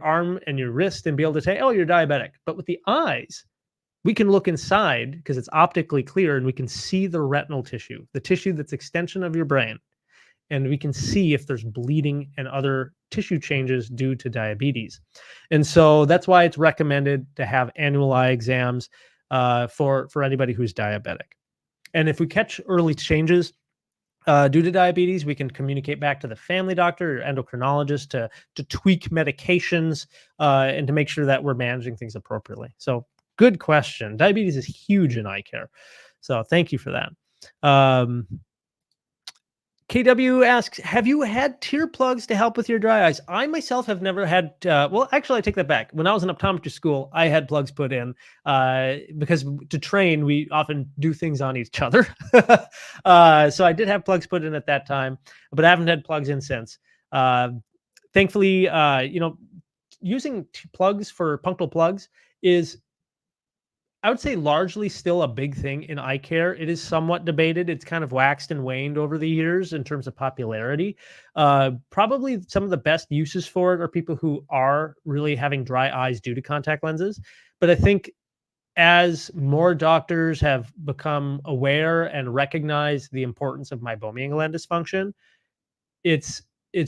arm and your wrist and be able to say, "Oh, you're diabetic." But with the eyes, we can look inside because it's optically clear and we can see the retinal tissue, the tissue that's extension of your brain, and we can see if there's bleeding and other tissue changes due to diabetes. And so that's why it's recommended to have annual eye exams for anybody who's diabetic. And if we catch early changes due to diabetes, we can communicate back to the family doctor or endocrinologist to tweak medications and to make sure that we're managing things appropriately. So, good question. Diabetes is huge in eye care. So, thank you for that. KW asks, have you had tear plugs to help with your dry eyes? I myself have never had, well, actually, I take that back. When I was in optometry school, I had plugs put in because to train, we often do things on each other. So I did have plugs put in at that time, but I haven't had plugs in since. Thankfully, using plugs for punctal plugs is, I would say, largely still a big thing in eye care. It is somewhat debated. It's kind of waxed and waned over the years in terms of popularity. Probably some of the best uses for it are people who are really having dry eyes due to contact lenses. But I think as more doctors have become aware and recognize the importance of meibomian gland dysfunction, it's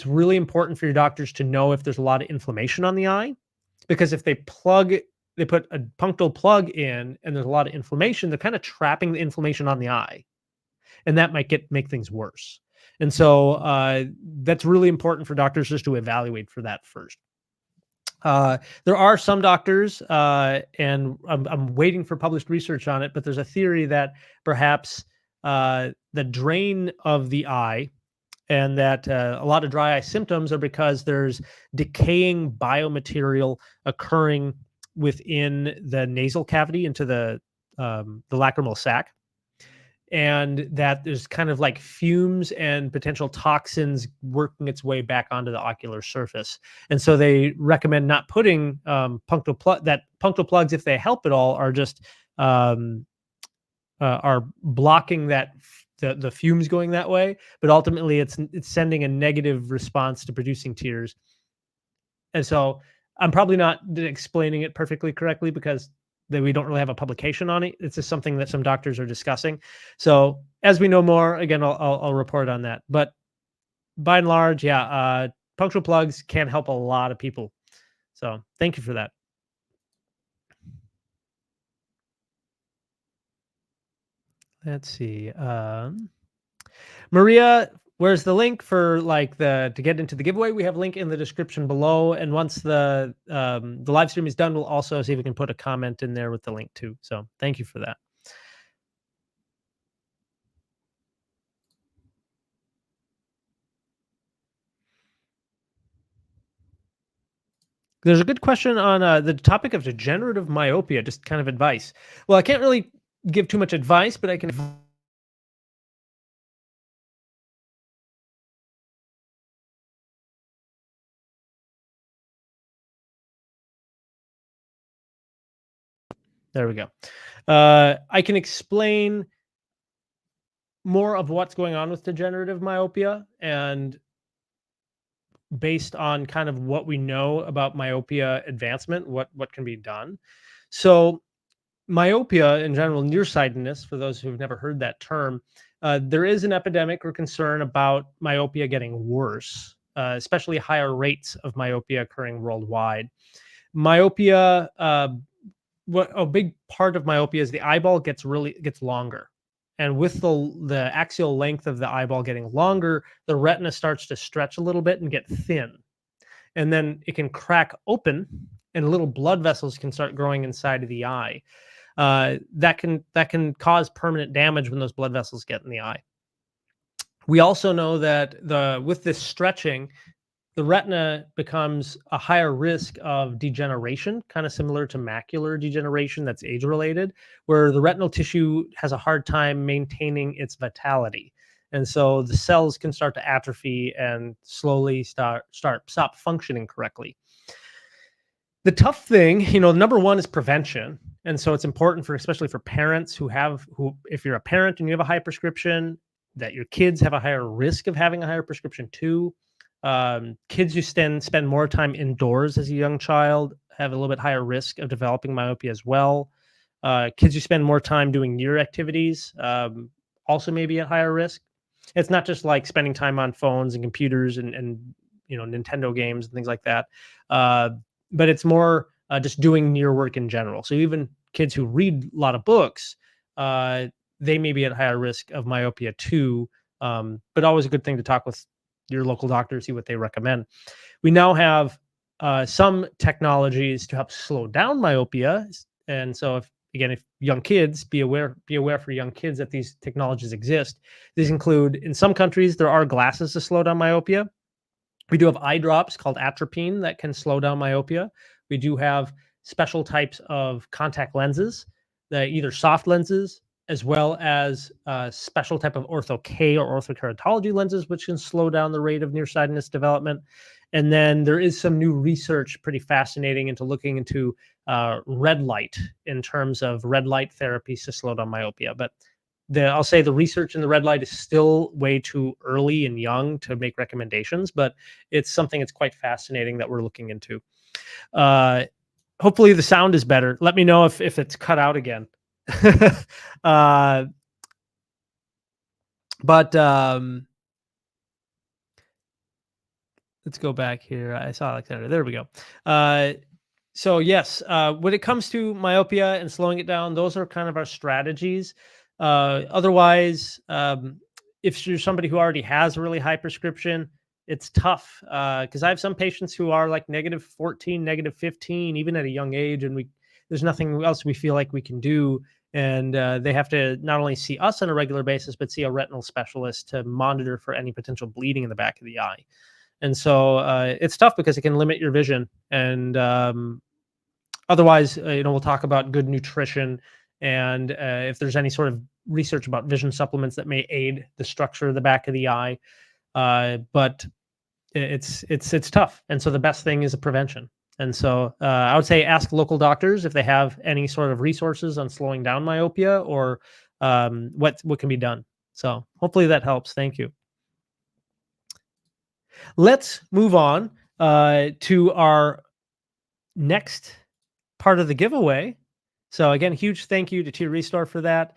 really important for your doctors to know if there's a lot of inflammation on the eye, because if they put a punctal plug in and there's a lot of inflammation, they're kind of trapping the inflammation on the eye, and that might make things worse. And so that's really important for doctors just to evaluate for that first. There are some doctors, and I'm waiting for published research on it, but there's a theory that perhaps the drain of the eye, and that a lot of dry eye symptoms are because there's decaying biomaterial occurring within the nasal cavity into the lacrimal sac, and that there's kind of like fumes and potential toxins working its way back onto the ocular surface. And so they recommend not putting punctal plugs, if they help at all, are just are blocking the fumes going that way, but ultimately it's sending a negative response to producing tears. And so I'm probably not explaining it perfectly correctly because we don't really have a publication on it. It's just something that some doctors are discussing. So as we know more, again, I'll report on that. But by and large, yeah, punctual plugs can help a lot of people. So thank you for that. Let's see. Maria, where's the link for to get into the giveaway? We have a link in the description below. And once the live stream is done, we'll also see if we can put a comment in there with the link too. So thank you for that. There's a good question on the topic of degenerative myopia, just kind of advice. Well, I can't really give too much advice, but I can. There we go. I can explain more of what's going on with degenerative myopia and based on kind of what we know about myopia advancement, what can be done. So myopia in general, nearsightedness, for those who've never heard that term, there is an epidemic or concern about myopia getting worse, especially higher rates of myopia occurring worldwide. Myopia, what a big part of myopia is the eyeball gets longer. And with the axial length of the eyeball getting longer, the retina starts to stretch a little bit and get thin. And then it can crack open and little blood vessels can start growing inside of the eye. That can cause permanent damage when those blood vessels get in the eye. We also know that with this stretching, the retina becomes a higher risk of degeneration, kind of similar to macular degeneration that's age related, where the retinal tissue has a hard time maintaining its vitality. And so the cells can start to atrophy and slowly stop functioning correctly. The tough thing, number one is prevention. And so it's important especially for parents if you're a parent and you have a high prescription, that your kids have a higher risk of having a higher prescription too. Kids who spend more time indoors as a young child have a little bit higher risk of developing myopia as well. Kids who spend more time doing near activities also may be at higher risk. It's not just like spending time on phones and computers and Nintendo games and things like that, but it's more just doing near work in general. So even kids who read a lot of books, they may be at higher risk of myopia too. But always a good thing to talk with your local doctor, see what they recommend. We now have some technologies to help slow down myopia. And so if young kids, be aware for young kids that these technologies exist. These include, in some countries, there are glasses to slow down myopia. We do have eye drops called atropine that can slow down myopia. We do have special types of contact lenses, either soft lenses, as well as special type of ortho-K or orthokeratology lenses, which can slow down the rate of nearsightedness development. And then there is some new research, pretty fascinating, into looking into red light in terms of red light therapies to slow down myopia. But I'll say the research in the red light is still way too early and young to make recommendations, but it's something that's quite fascinating that we're looking into. Hopefully the sound is better. Let me know if it's cut out again. But let's go back here. I saw Alexander. There we go. So yes, when it comes to myopia and slowing it down, those are kind of our strategies. Otherwise, if you're somebody who already has a really high prescription, it's tough because I have some patients who are like -14, -15, even at a young age, and there's nothing else we feel like we can do. And they have to not only see us on a regular basis, but see a retinal specialist to monitor for any potential bleeding in the back of the eye. And so it's tough because it can limit your vision. And otherwise, we'll talk about good nutrition and if there's any sort of research about vision supplements that may aid the structure of the back of the eye. But it's tough. And so the best thing is a prevention. And so I would say ask local doctors if they have any sort of resources on slowing down myopia or what can be done. So hopefully that helps. Thank you. Let's move on to our next part of the giveaway. So again, huge thank you to TRestore for that.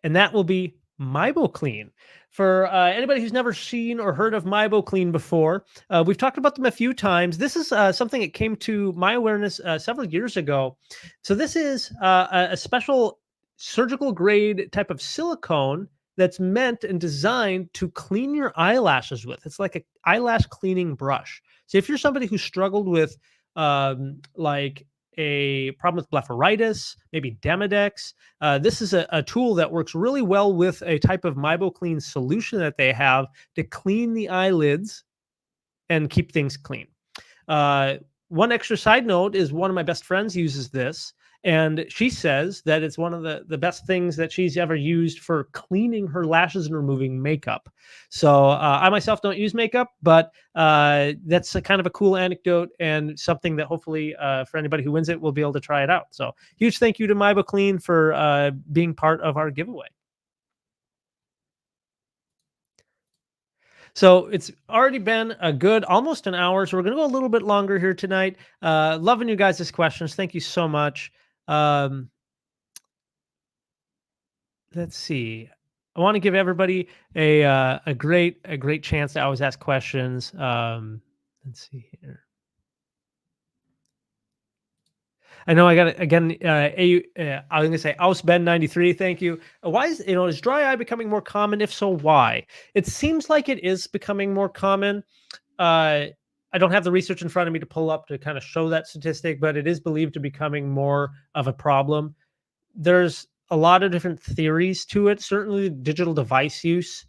And that will be MyoClean. For anybody who's never seen or heard of MyoClean before, we've talked about them a few times. This is something that came to my awareness several years ago. So this is a special surgical grade type of silicone that's meant and designed to clean your eyelashes with. It's like an eyelash cleaning brush. So if you're somebody who struggled with like a problem with blepharitis, maybe Demodex, this is a tool that works really well with a type of MyoClean solution that they have to clean the eyelids and keep things clean. One extra side note is one of my best friends uses this, and she says that it's one of the best things that she's ever used for cleaning her lashes and removing makeup. So I myself don't use makeup, but that's a kind of a cool anecdote and something that hopefully for anybody who wins it will be able to try it out. So huge thank you to MyoClean for being part of our giveaway. So it's already been a good almost an hour. So we're going to go a little bit longer here tonight. Loving you guys' questions. Thank you so much. Um, let's see. I want to give everybody a great chance to always ask questions. Let's see here. I know I got it again. I was gonna say Ausben 93. Thank you. Why is dry eye becoming more common? If so, why? It seems like it is becoming more common. Uh, I don't have the research in front of me to pull up to kind of show that statistic, but it is believed to becoming more of a problem. There's a lot of different theories to it. Certainly, digital device use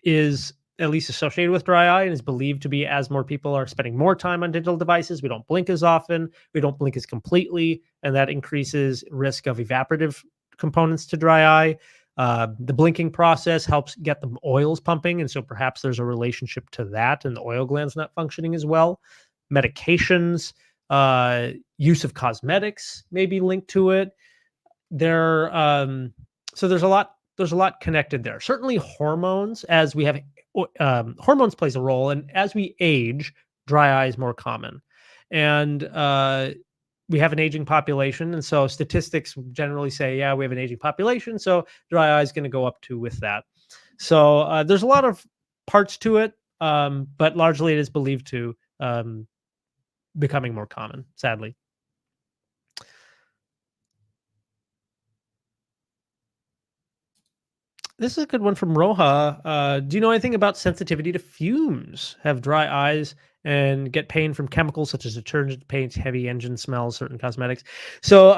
is at least associated with dry eye and is believed to be as more people are spending more time on digital devices. We don't blink as often, we don't blink as completely, and that increases risk of evaporative components to dry eye. The blinking process helps get the oils pumping, and so perhaps there's a relationship to that, and the oil glands not functioning as well. Medications, use of cosmetics may be linked to it. There so there's a lot connected there. Certainly hormones, as we have hormones plays a role, and as we age, dry eye is more common. And we have an aging population, and so statistics generally say, yeah, we have an aging population, so dry eye is going to go up too with that. So there's a lot of parts to it, but largely it is believed to becoming more common, sadly. This is a good one from Roja. Do you know anything about sensitivity to fumes? Have dry eyes and get pain from chemicals such as detergent, paints, heavy engine smells, certain cosmetics. So,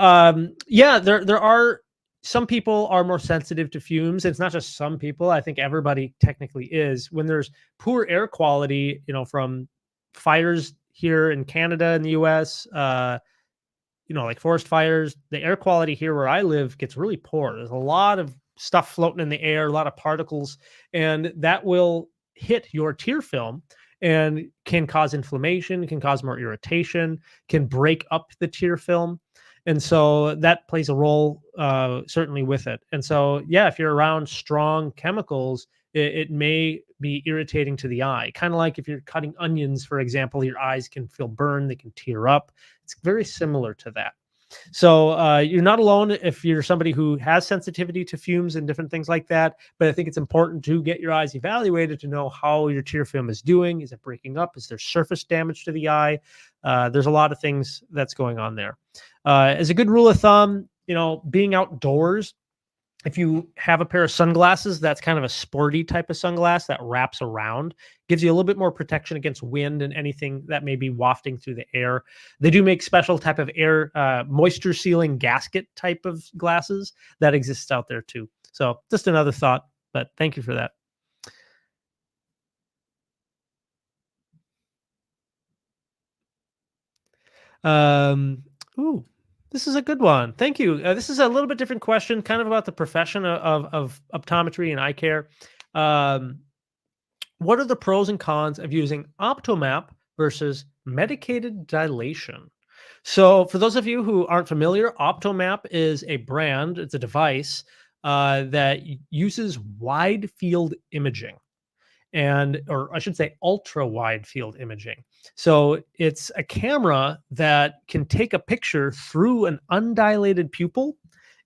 yeah, there are some people are more sensitive to fumes. It's not just some people. I think everybody technically is. When there's poor air quality, from fires here in Canada and the U.S. Like forest fires, the air quality here where I live gets really poor. There's a lot of stuff floating in the air, a lot of particles, and that will hit your tear film and can cause inflammation, can cause more irritation, can break up the tear film. And so that plays a role, certainly with it. And so, yeah, if you're around strong chemicals, it may be irritating to the eye. Kind of like if you're cutting onions, for example, your eyes can feel burned, they can tear up. It's very similar to that. So you're not alone if you're somebody who has sensitivity to fumes and different things like that. But I think it's important to get your eyes evaluated to know how your tear film is doing. Is it breaking up? Is there surface damage to the eye? There's a lot of things that's going on there. As a good rule of thumb, being outdoors, if you have a pair of sunglasses that's kind of a sporty type of sunglass that wraps around, gives you a little bit more protection against wind and anything that may be wafting through the air. They do make special type of air moisture sealing gasket type of glasses that exists out there too. So just another thought, but thank you for that. Um, ooh, this is a good one. Thank you. This is a little bit different question, kind of about the profession of optometry and eye care. Um, what are the pros and cons of using Optomap versus medicated dilation? So, for those of you who aren't familiar, Optomap is a brand, it's a device that uses wide field imaging or I should say ultra wide field imaging. So it's a camera that can take a picture through an undilated pupil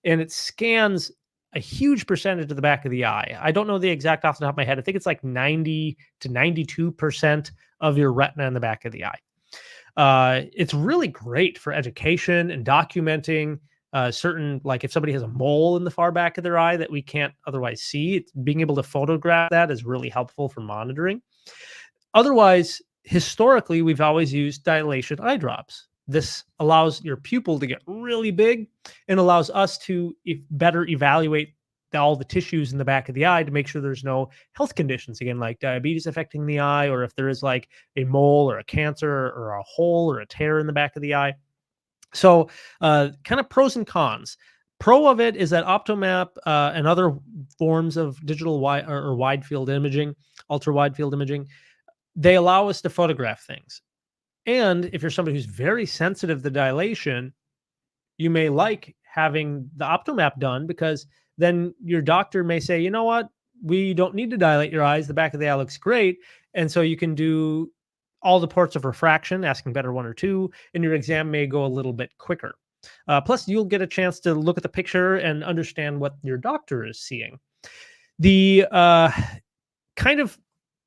and it scans a huge percentage of the back of the eye. I don't know the exact off the top of my head. I think it's like 90 to 92% of your retina in the back of the eye. It's really great for education and documenting certain, like if somebody has a mole in the far back of their eye that we can't otherwise see, being able to photograph that is really helpful for monitoring. Otherwise, historically, we've always used dilation eye drops. This allows your pupil to get really big and allows us to better evaluate all the tissues in the back of the eye to make sure there's no health conditions, again, like diabetes affecting the eye, or if there is like a mole or a cancer or a hole or a tear in the back of the eye. So, kind of pros and cons. Pro of it is that Optomap and other forms of digital wide field imaging, ultra wide field imaging, they allow us to photograph things. And if you're somebody who's very sensitive to dilation, you may like having the Optomap done because then your doctor may say, you know what, we don't need to dilate your eyes. The back of the eye looks great. And so you can do all the ports of refraction, asking better one or two, and your exam may go a little bit quicker. Plus, you'll get a chance to look at the picture and understand what your doctor is seeing. The kind of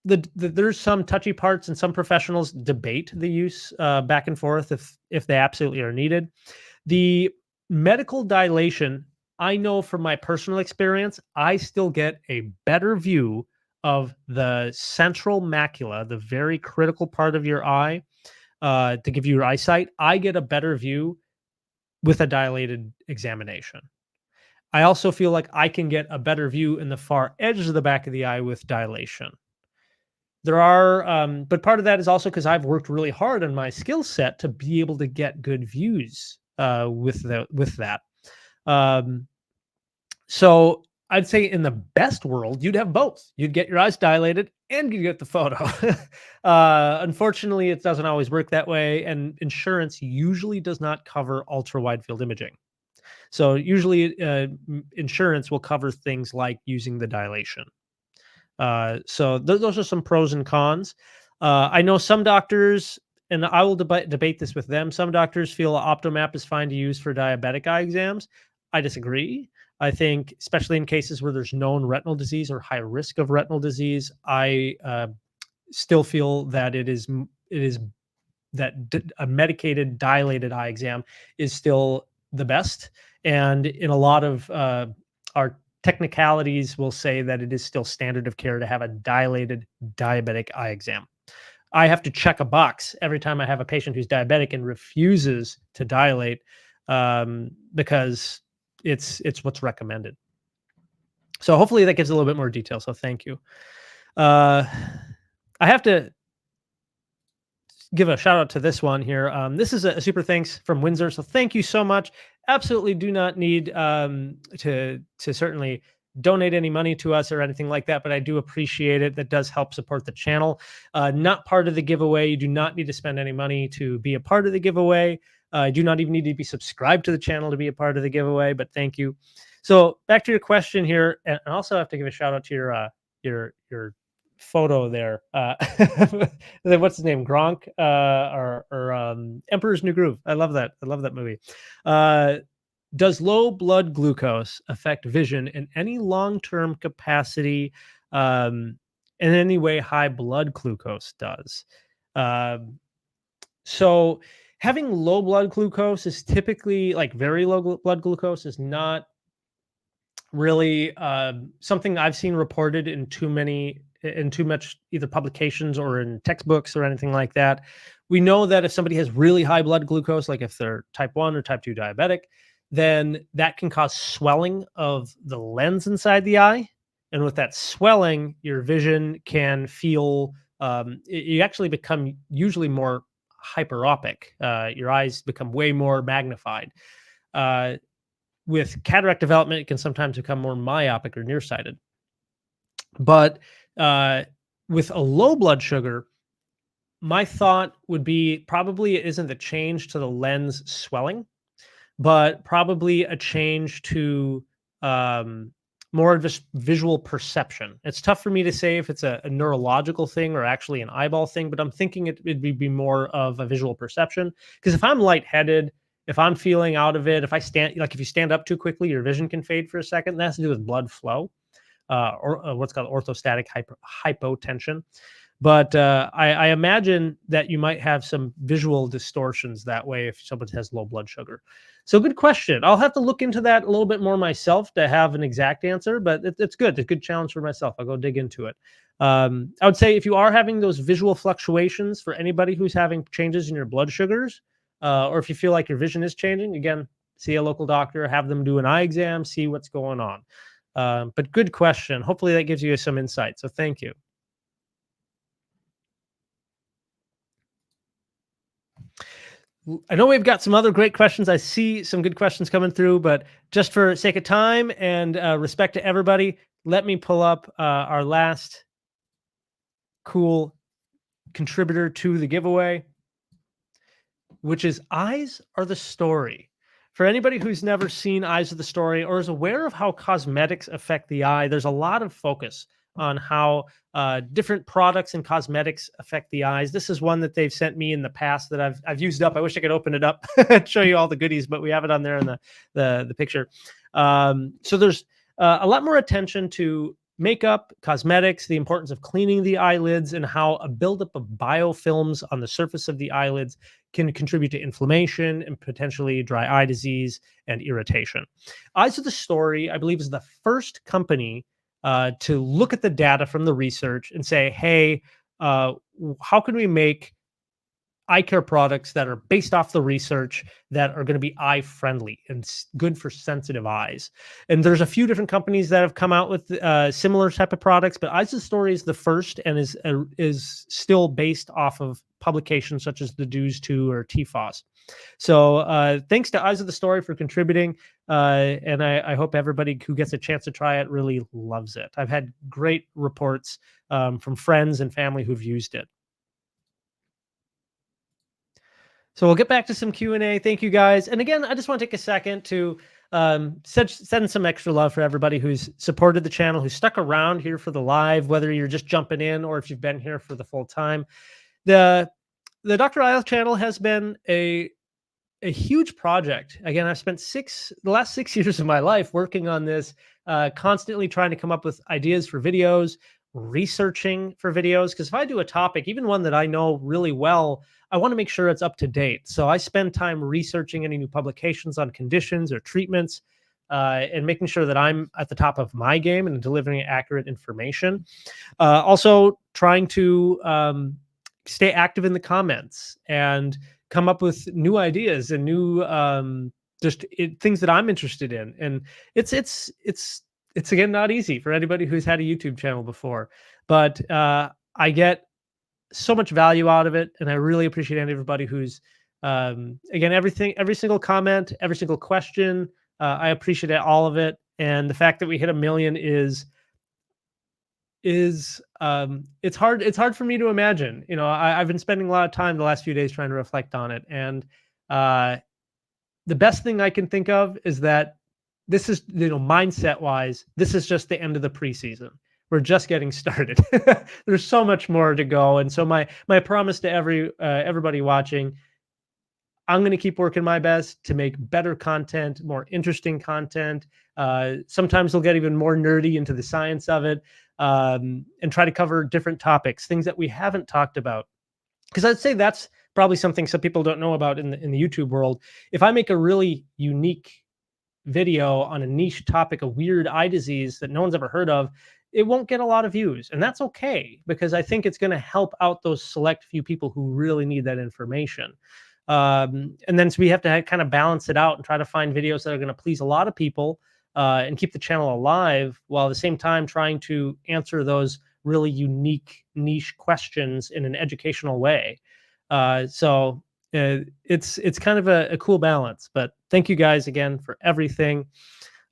there's some touchy parts, and some professionals debate the use back and forth if they absolutely are needed. The medical dilation, I know from my personal experience, I still get a better view of the central macula, the very critical part of your eye, to give you your eyesight. I get a better view with a dilated examination. I also feel like I can get a better view in the far edges of the back of the eye with dilation. There are, but part of that is also because I've worked really hard on my skill set to be able to get good views with that. Um, so I'd say in the best world, you'd have both. You'd get your eyes dilated and you get the photo. Unfortunately, it doesn't always work that way, and insurance usually does not cover ultra wide field imaging. So usually, insurance will cover things like using the dilation. So those are some pros and cons. I know some doctors, and I will debate this with them. Some doctors feel Optomap is fine to use for diabetic eye exams. I disagree. I think, especially in cases where there's known retinal disease or high risk of retinal disease, I still feel that it is a medicated dilated eye exam is still the best. And in a lot of our technicalities will say that it is still standard of care to have a dilated diabetic eye exam. I have to check a box every time I have a patient who's diabetic and refuses to dilate, because it's what's recommended. So hopefully that gives a little bit more detail. So thank you. I have to give a shout out to this one here. This is a super thanks from Windsor. So thank you so much. Absolutely do not need to certainly donate any money to us or anything like that, but I do appreciate it. That does help support the channel. Not part of the giveaway. You do not need to spend any money to be a part of the giveaway. I do not even need to be subscribed to the channel to be a part of the giveaway, but thank you. So back to your question here, and I also have to give a shout out to your photo there. What's his name? Gronk, or Emperor's New Groove. I love that. I love that movie. Does low blood glucose affect vision in any long-term capacity, in any way high blood glucose does? So having low blood glucose is typically, like, very low blood glucose is not really something I've seen reported in too much either publications or in textbooks or anything like that. We know that if somebody has really high blood glucose, like if they're type 1 or type 2 diabetic, then that can cause swelling of the lens inside the eye. And with that swelling, your vision can feel, you actually become usually more hyperopic. Your eyes become way more magnified. With cataract development, it can sometimes become more myopic or nearsighted. But with a low blood sugar, my thought would be probably it isn't the change to the lens swelling, but probably a change to more of just visual perception. It's tough for me to say if it's a neurological thing or actually an eyeball thing, but I'm thinking it'd be more of a visual perception. Because if I'm lightheaded, if I'm feeling out of it, if you stand up too quickly, your vision can fade for a second. That has to do with blood flow, or what's called orthostatic hypotension. But I imagine that you might have some visual distortions that way if someone has low blood sugar. So good question. I'll have to look into that a little bit more myself to have an exact answer, but it's good. It's a good challenge for myself. I'll go dig into it. I would say if you are having those visual fluctuations, for anybody who's having changes in your blood sugars, or if you feel like your vision is changing, again, see a local doctor, have them do an eye exam, see what's going on. But good question. Hopefully that gives you some insight. So thank you. I know we've got some other great questions. I see some good questions coming through, but just for sake of time and respect to everybody, let me pull up our last cool contributor to the giveaway, which is Eyes Are the Story For anybody who's never seen Eyes of the Story or is aware of how cosmetics affect the eye, there's a lot of focus on how different products and cosmetics affect the eyes. This is one that they've sent me in the past that I've used up. I wish I could open it up and show you all the goodies, but we have it on there in the picture. So there's a lot more attention to makeup, cosmetics, the importance of cleaning the eyelids, and how a buildup of biofilms on the surface of the eyelids can contribute to inflammation and potentially dry eye disease and irritation. Eyes of the Story, I believe, is the first company to look at the data from the research and say, hey, how can we make eye care products that are based off the research that are going to be eye friendly and good for sensitive eyes? And there's a few different companies that have come out with similar type of products, but Eyes of the Story is the first and is still based off of publications such as the Dews 2 or TFOS. So thanks to Eyes of the Story for contributing. And I hope everybody who gets a chance to try it really loves it. I've had great reports from friends and family who've used it. So we'll get back to some Q&A. Thank you, guys. And again, I just want to take a second to send some extra love for everybody who's supported the channel, who's stuck around here for the live, whether you're just jumping in or if you've been here for the full time. The Dr. Isle channel has been a huge project. Again, I've spent the last 6 years of my life working on this, constantly trying to come up with ideas for videos, researching for videos. Because if I do a topic, even one that I know really well, I want to make sure it's up to date. So I spend time researching any new publications on conditions or treatments, and making sure that I'm at the top of my game and delivering accurate information. Also trying to stay active in the comments and come up with new ideas and new things that I'm interested in. And it's again not easy for anybody who's had a YouTube channel before, but I get so much value out of it, and I really appreciate everybody who's again, every single comment, every single question. I appreciate all of it, and the fact that we hit 1 million is it's hard for me to imagine. You know, I've been spending a lot of time the last few days trying to reflect on it, and the best thing I can think of is that this is, you know, mindset wise, this is just the end of the preseason. We're just getting started. There's so much more to go, and so my promise to everybody watching, I'm going to keep working my best to make better content, more interesting content. Sometimes we'll get even more nerdy into the science of it, and try to cover different topics, things that we haven't talked about. Because I'd say that's probably something some people don't know about in the YouTube world. If I make a really unique video on a niche topic, a weird eye disease that no one's ever heard of, it won't get a lot of views. And that's okay, because I think it's going to help out those select few people who really need that information. And then so we have to kind of balance it out and try to find videos that are going to please a lot of people, and keep the channel alive, while at the same time trying to answer those really unique niche questions in an educational way. So it's kind of a cool balance. But thank you guys again for everything,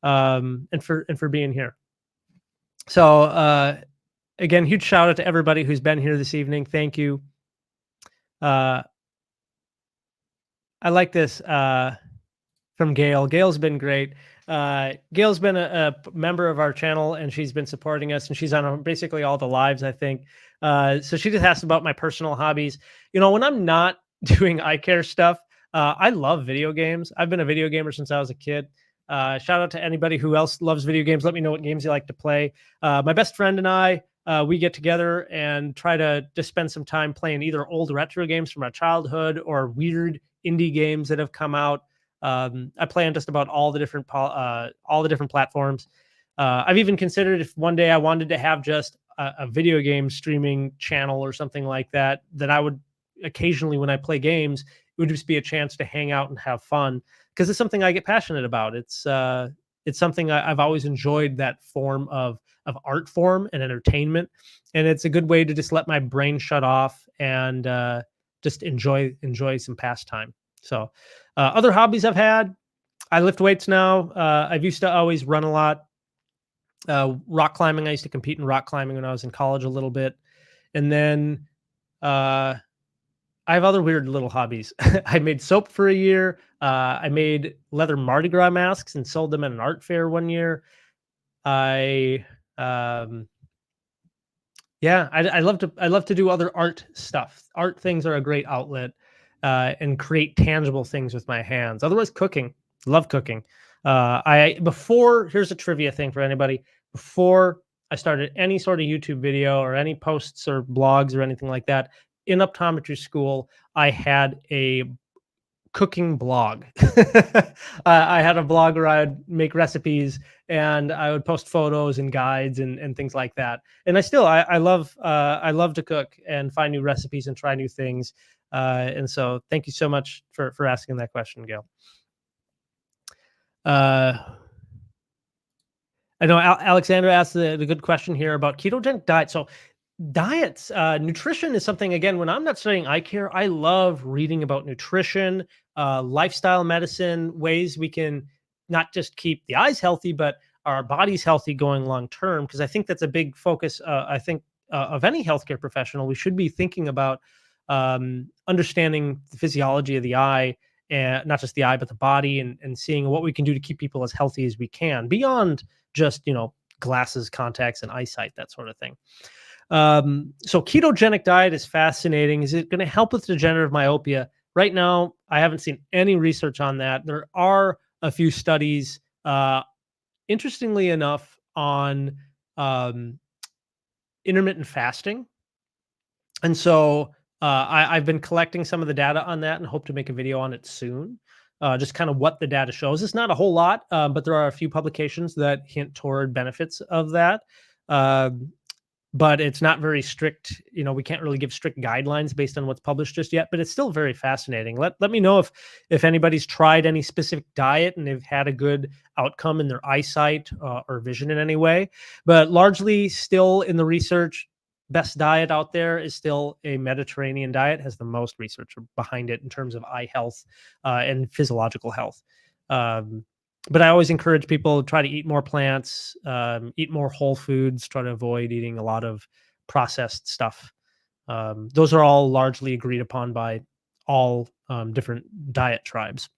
and for being here. So again, huge shout out to everybody who's been here this evening. Thank you. I like this from Gail. Gail's been great. Gail's been a member of our channel, and she's been supporting us, and she's on basically all the lives, I think. So she just asked about my personal hobbies. You know, when I'm not doing eye care stuff, I love video games. I've been a video gamer since I was a kid. Shout out to anybody who else loves video games. Let me know what games you like to play. My best friend and I, we get together and try to just spend some time playing either old retro games from our childhood or weird indie games that have come out. I play on just about all the different platforms. I've even considered if one day I wanted to have just a video game streaming channel or something like that, that I would occasionally, when I play games, it would just be a chance to hang out and have fun, because it's something I get passionate about. It's something I've always enjoyed, that form of art form and entertainment, and it's a good way to just let my brain shut off and just enjoy some pastime. So other hobbies I've had, I lift weights now. I've used to always run a lot. Rock climbing, I used to compete in rock climbing when I was in college a little bit. And then I have other weird little hobbies. I made soap for a year. I made leather Mardi Gras masks and sold them at an art fair one year. I um, Yeah, I love to do other art stuff. Art things are a great outlet, and create tangible things with my hands. Otherwise, cooking. Love cooking. I before Here's a trivia thing for anybody. Before I started any sort of YouTube video or any posts or blogs or anything like that, in optometry school, I had a cooking blog. I had a blog where I would make recipes and I would post photos and guides and things like that. And I love to cook and find new recipes and try new things. And so thank you so much for asking that question, Gail. Uh, I know Alexandra asked the good question here about ketogenic diet. So diets, nutrition is something, again, when I'm not studying eye care, I love reading about nutrition, lifestyle medicine, ways we can not just keep the eyes healthy, but our bodies healthy going long term. Because I think that's a big focus. I think of any healthcare professional, we should be thinking about understanding the physiology of the eye, and not just the eye, but the body, and seeing what we can do to keep people as healthy as we can beyond just, glasses, contacts, and eyesight, that sort of thing. So ketogenic diet is fascinating. Is it going to help with degenerative myopia? Right now, I haven't seen any research on that. There are a few studies, interestingly enough, on um, intermittent fasting. And so I've been collecting some of the data on that and hope to make a video on it soon. Just kind of what the data shows. It's not a whole lot, but there are a few publications that hint toward benefits of that. Um, but it's not very strict. We can't really give strict guidelines based on what's published just yet, but it's still very fascinating. Let me know if anybody's tried any specific diet and they've had a good outcome in their eyesight or vision in any way. But largely still in the research, best diet out there is still a Mediterranean diet, has the most research behind it in terms of eye health and physiological health. Um, but I always encourage people to try to eat more plants, eat more whole foods, try to avoid eating a lot of processed stuff. Those are all largely agreed upon by all different diet tribes.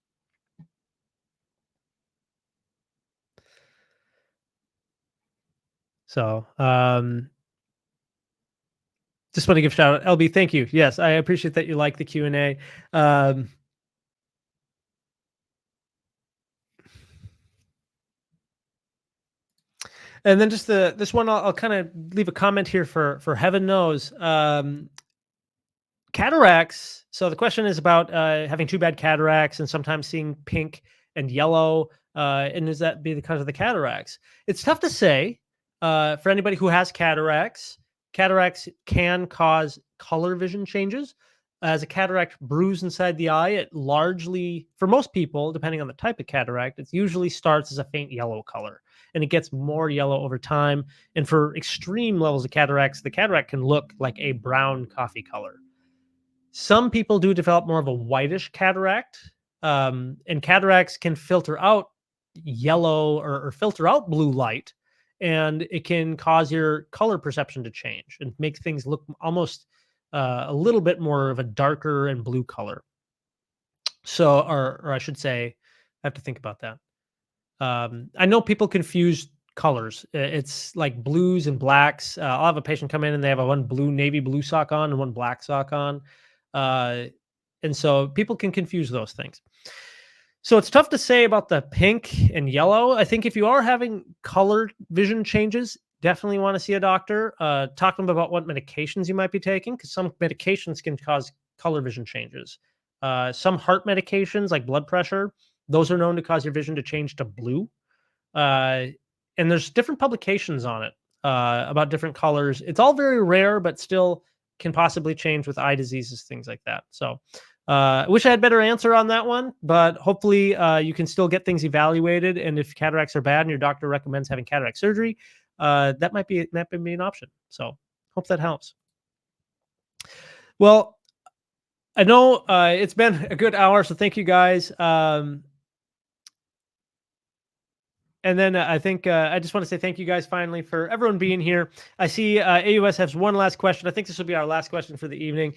So just want to give shout out, LB. Thank you. Yes, I appreciate that you like the Q&A. And then just this one, I'll kind of leave a comment here for heaven knows. Cataracts. So the question is about having too bad cataracts and sometimes seeing pink and yellow. And does that be because of the cataracts? It's tough to say. For anybody who has cataracts, cataracts can cause color vision changes. As a cataract bruise inside the eye, it largely, for most people, depending on the type of cataract, it usually starts as a faint yellow color and it gets more yellow over time. And for extreme levels of cataracts, the cataract can look like a brown coffee color. Some people do develop more of a whitish cataract, and cataracts can filter out yellow or filter out blue light, and it can cause your color perception to change and make things look almost a little bit more of a darker and blue color. So, or I should say, I have to think about that. I know people confuse colors. It's like blues and blacks. I'll have a patient come in and they have a one blue, navy blue sock on and one black sock on. Uh, and so people can confuse those things. So it's tough to say about the pink and yellow. I think if you are having color vision changes, definitely want to see a doctor. Talk to them about what medications you might be taking, because some medications can cause color vision changes. Some heart medications, like blood pressure, those are known to cause your vision to change to blue. And there's different publications on it about different colors. It's all very rare, but still can possibly change with eye diseases, things like that. So I wish I had better answer on that one, but hopefully you can still get things evaluated. And if cataracts are bad and your doctor recommends having cataract surgery, that might be an option. So hope that helps. Well, I know it's been a good hour, so thank you guys. And then I think I just want to say thank you guys finally for everyone being here. I see AUS has one last question. I think this will be our last question for the evening.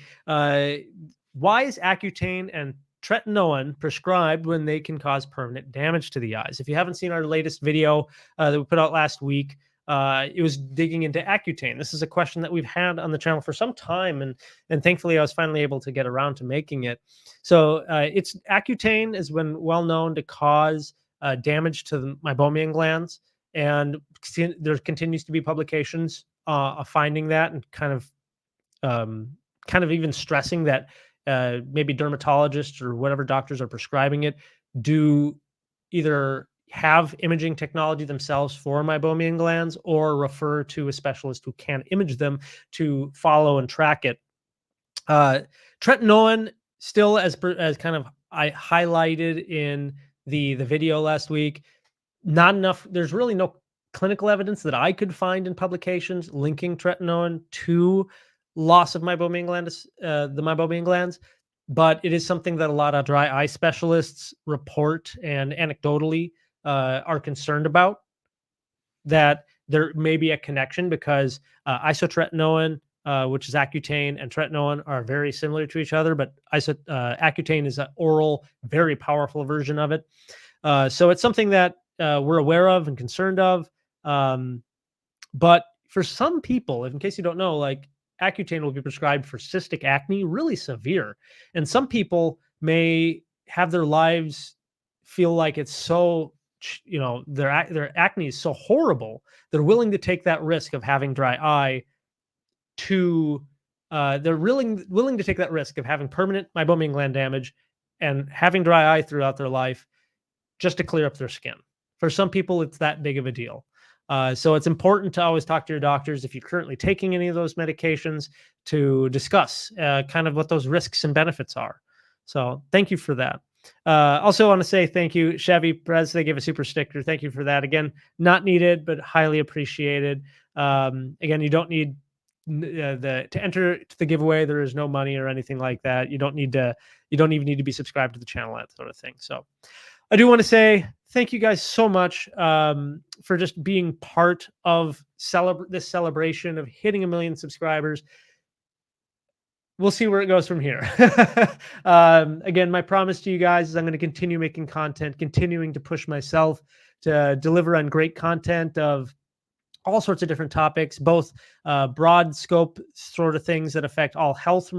Why is Accutane and tretinoin prescribed when they can cause permanent damage to the eyes? If you haven't seen our latest video that we put out last week, it was digging into Accutane. This is a question that we've had on the channel for some time, and thankfully I was finally able to get around to making it. So it's Accutane has been well known to cause damage to the meibomian glands, and there continues to be publications of finding that, and kind of even stressing that maybe dermatologists or whatever doctors are prescribing it do either have imaging technology themselves for meibomian glands or refer to a specialist who can image them to follow and track it. Tretinoin, still as kind of I highlighted in the video last week, not enough. There's really no clinical evidence that I could find in publications linking tretinoin to loss of meibomian glands, the meibomian glands, but it is something that a lot of dry eye specialists report and anecdotally are concerned about, that there may be a connection because isotretinoin, which is Accutane, and tretinoin are very similar to each other, but Accutane is an oral, very powerful version of it. So it's something that we're aware of and concerned of. But for some people, in case you don't know, like Accutane will be prescribed for cystic acne, really severe. And some people may have their lives feel like it's so, their acne is so horrible, they're willing to take that risk of having dry eye to, they're willing to take that risk of having permanent meibomian gland damage and having dry eye throughout their life just to clear up their skin. For some people, it's that big of a deal. So it's important to always talk to your doctors if you're currently taking any of those medications to discuss kind of what those risks and benefits are. So thank you for that. Also want to say thank you, Chevy Perez. They gave a super sticker. Thank you for that. Again, not needed, but highly appreciated. Again, you don't need to enter the giveaway. There is no money or anything like that. You don't even need to be subscribed to the channel, that sort of thing. So I do want to say thank you guys so much for just being part of this celebration of hitting 1 million subscribers. We'll see where it goes from here. Again, my promise to you guys is I'm going to continue making content, continuing to push myself to deliver on great content of all sorts of different topics, both broad scope sort of things that affect all health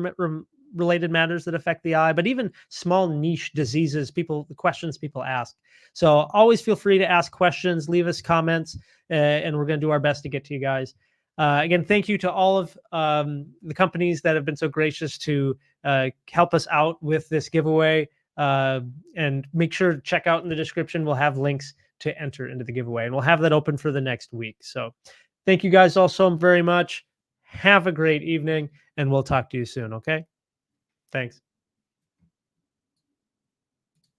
related matters that affect the eye, but even small niche diseases, the questions people ask. So always feel free to ask questions, leave us comments, and we're going to do our best to get to you guys. Again, thank you to all of the companies that have been so gracious to help us out with this giveaway. And make sure to check out in the description. We'll have links to enter into the giveaway, and we'll have that open for the next week. So thank you guys all so very much. Have a great evening, and we'll talk to you soon. Okay. Thanks.